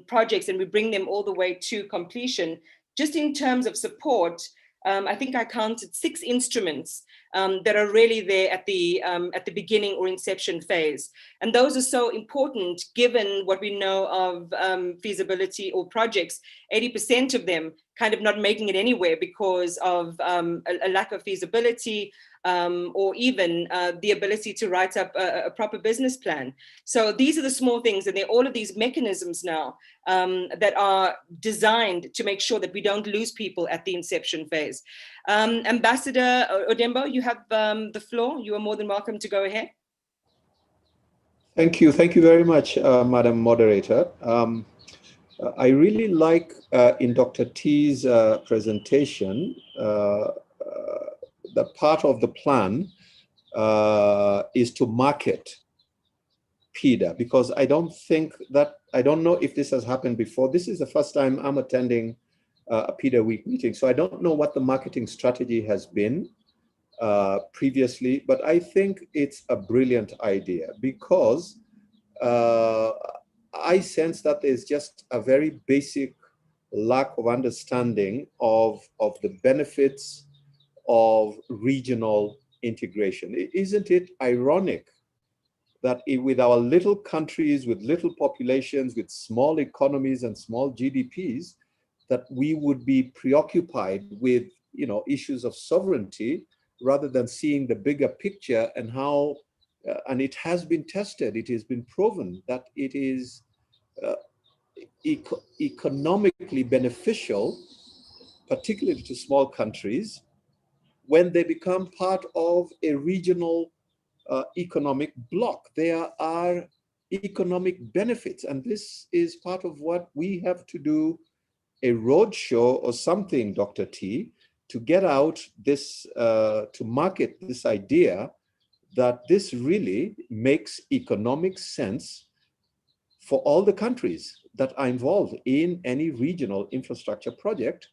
projects and we bring them all the way to completion, just in terms of support, I think I counted 6 instruments that are really there at the beginning or inception phase. And those are so important given what we know of feasibility or projects, 80% of them kind of not making it anywhere because of a lack of feasibility or even the ability to write up a proper business plan. So these are the small things, and there are all of these mechanisms now that are designed to make sure that we don't lose people at the inception phase. Ambassador Odembo, you have the floor. You are more than welcome to go ahead. Thank you very much, Madam Moderator. I really like in Dr. T's presentation, the part of the plan is to market PIDA, because I don't know if this has happened before. This is the first time I'm attending a PIDA week meeting, so I don't know what the marketing strategy has been previously, but I think it's a brilliant idea, because I sense that there's just a very basic lack of understanding of the benefits of regional integration. Isn't it ironic that with our little countries, with little populations, with small economies and small GDPs, that we would be preoccupied with, issues of sovereignty rather than seeing the bigger picture and how, and it has been tested, it has been proven that it is economically beneficial, particularly to small countries, when they become part of a regional economic bloc. There are economic benefits, and this is part of what we have to do, a roadshow or something, Dr. T, to get out this, to market this idea that this really makes economic sense for all the countries that are involved in any regional infrastructure project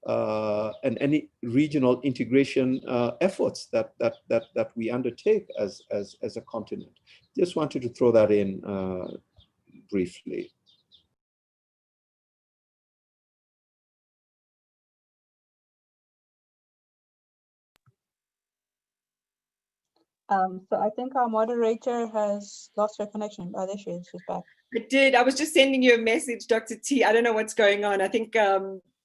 and any regional integration efforts that we undertake as a continent. Just wanted to throw that in briefly. So I think our moderator has lost her connection. Oh, there she is, she's back. I did. I was just sending you a message, Dr. T. I don't know what's going on. I think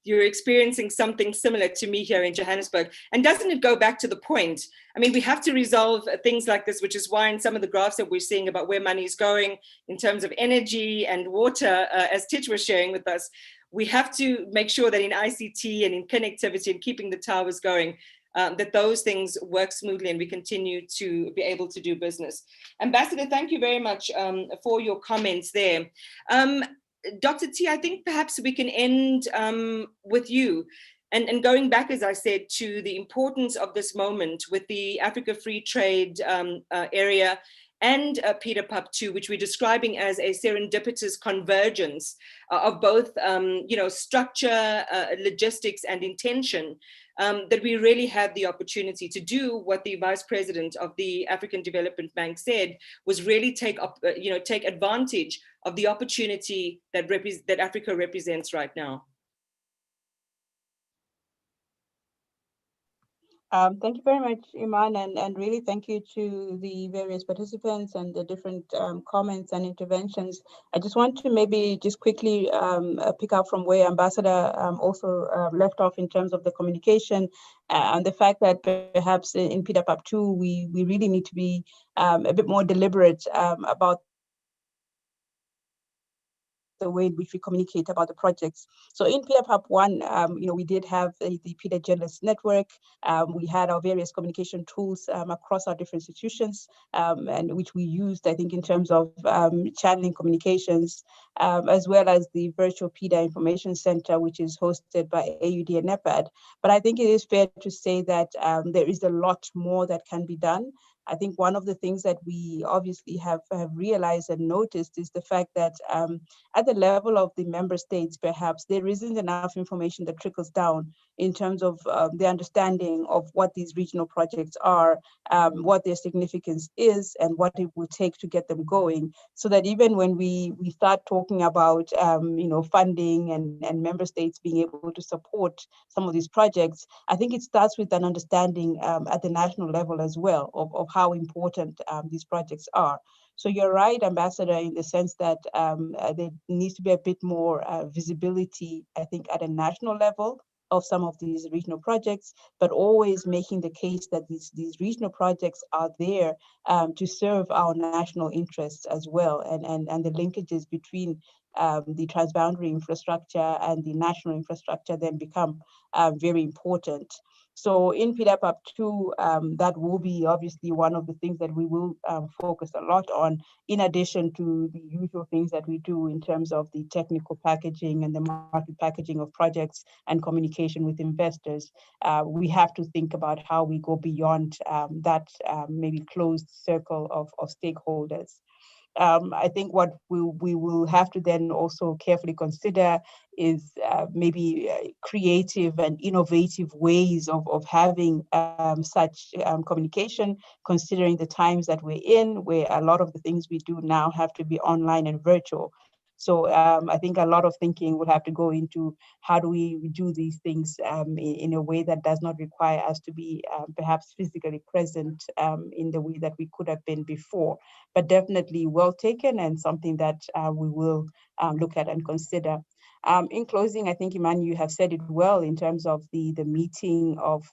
you're experiencing something similar to me here in Johannesburg. And doesn't it go back to the point? I mean, we have to resolve things like this, which is why in some of the graphs that we're seeing about where money is going in terms of energy and water, as Titch was sharing with us, we have to make sure that in ICT and in connectivity and keeping the towers going, that those things work smoothly and we continue to be able to do business. Ambassador, thank you very much for your comments there. Dr. T, I think perhaps we can end with you and going back, as I said, to the importance of this moment with the Africa Free Trade area and PIDA PUP 2, which we're describing as a serendipitous convergence of both structure, logistics, and intention, that we really have the opportunity to do what the Vice President of the African Development Bank said, was really take advantage of the opportunity that Africa represents right now. Thank you very much, Iman, and really thank you to the various participants and the different comments and interventions. I just want to maybe just quickly pick up from where Ambassador also left off in terms of the communication and the fact that perhaps in PIDA PUP 2, we really need to be a bit more deliberate about the way in which we communicate about the projects. So in PIDA PAP 1, we did have the PIDA Journalist Network. We had our various communication tools across our different institutions, and which we used, I think, in terms of channeling communications, as well as the virtual PIDA Information Center, which is hosted by AUDA and NEPAD. But I think it is fair to say that there is a lot more that can be done. I think one of the things that we obviously have realized and noticed is the fact that at the level of the member states, perhaps there isn't enough information that trickles down in terms of the understanding of what these regional projects are, what their significance is, and what it will take to get them going. So that even when we start talking about funding and member states being able to support some of these projects, I think it starts with an understanding at the national level as well of how important these projects are. So you're right, Ambassador, in the sense that there needs to be a bit more visibility, I think, at a national level of some of these regional projects, but always making the case that these regional projects are there to serve our national interests as well, and the linkages between the transboundary infrastructure and the national infrastructure then become very important. So in PIDA PAP 2, that will be obviously one of the things that we will focus a lot on, in addition to the usual things that we do in terms of the technical packaging and the market packaging of projects and communication with investors. We have to think about how we go beyond that maybe closed circle of stakeholders. I think what we will have to then also carefully consider is maybe creative and innovative ways of having such communication, considering the times that we're in, where a lot of the things we do now have to be online and virtual. So I think a lot of thinking will have to go into how do we do these things in a way that does not require us to be perhaps physically present in the way that we could have been before, but definitely well taken and something that we will look at and consider. In closing, I think, Iman, you have said it well in terms of the meeting of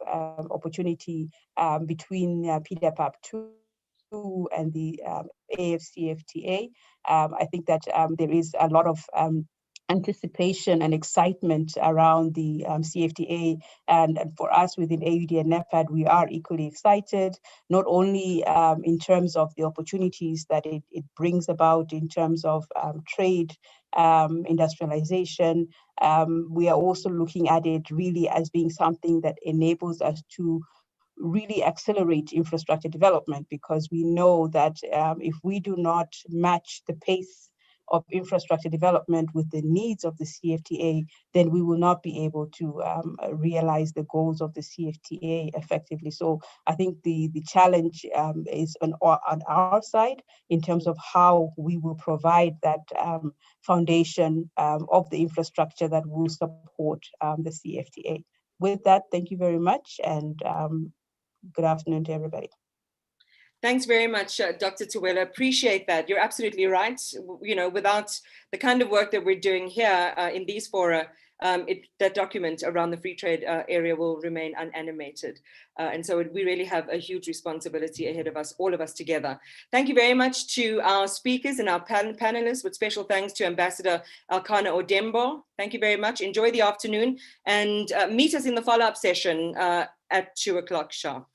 opportunity between PIDA PAP 2 and the AFCFTA. I think that there is a lot of anticipation and excitement around the CFTA, and for us within AUD and NEPAD, we are equally excited, not only in terms of the opportunities that it brings about in terms of trade, industrialization. We are also looking at it really as being something that enables us to really accelerate infrastructure development, because we know that if we do not match the pace of infrastructure development with the needs of the CFTA, then we will not be able to realize the goals of the CFTA effectively. So I think the challenge is on our side in terms of how we will provide that foundation of the infrastructure that will support the CFTA. With that, thank you very much, and good afternoon to everybody. Thanks very much, Dr. Tuwela. Appreciate that. You're absolutely right. Without the kind of work that we're doing here in these fora, that document around the free trade area will remain unanimated. And so we really have a huge responsibility ahead of us, all of us together. Thank you very much to our speakers and our panelists, with special thanks to Ambassador Elkanah Odembo. Thank you very much. Enjoy the afternoon, and meet us in the follow-up session at 2 o'clock sharp.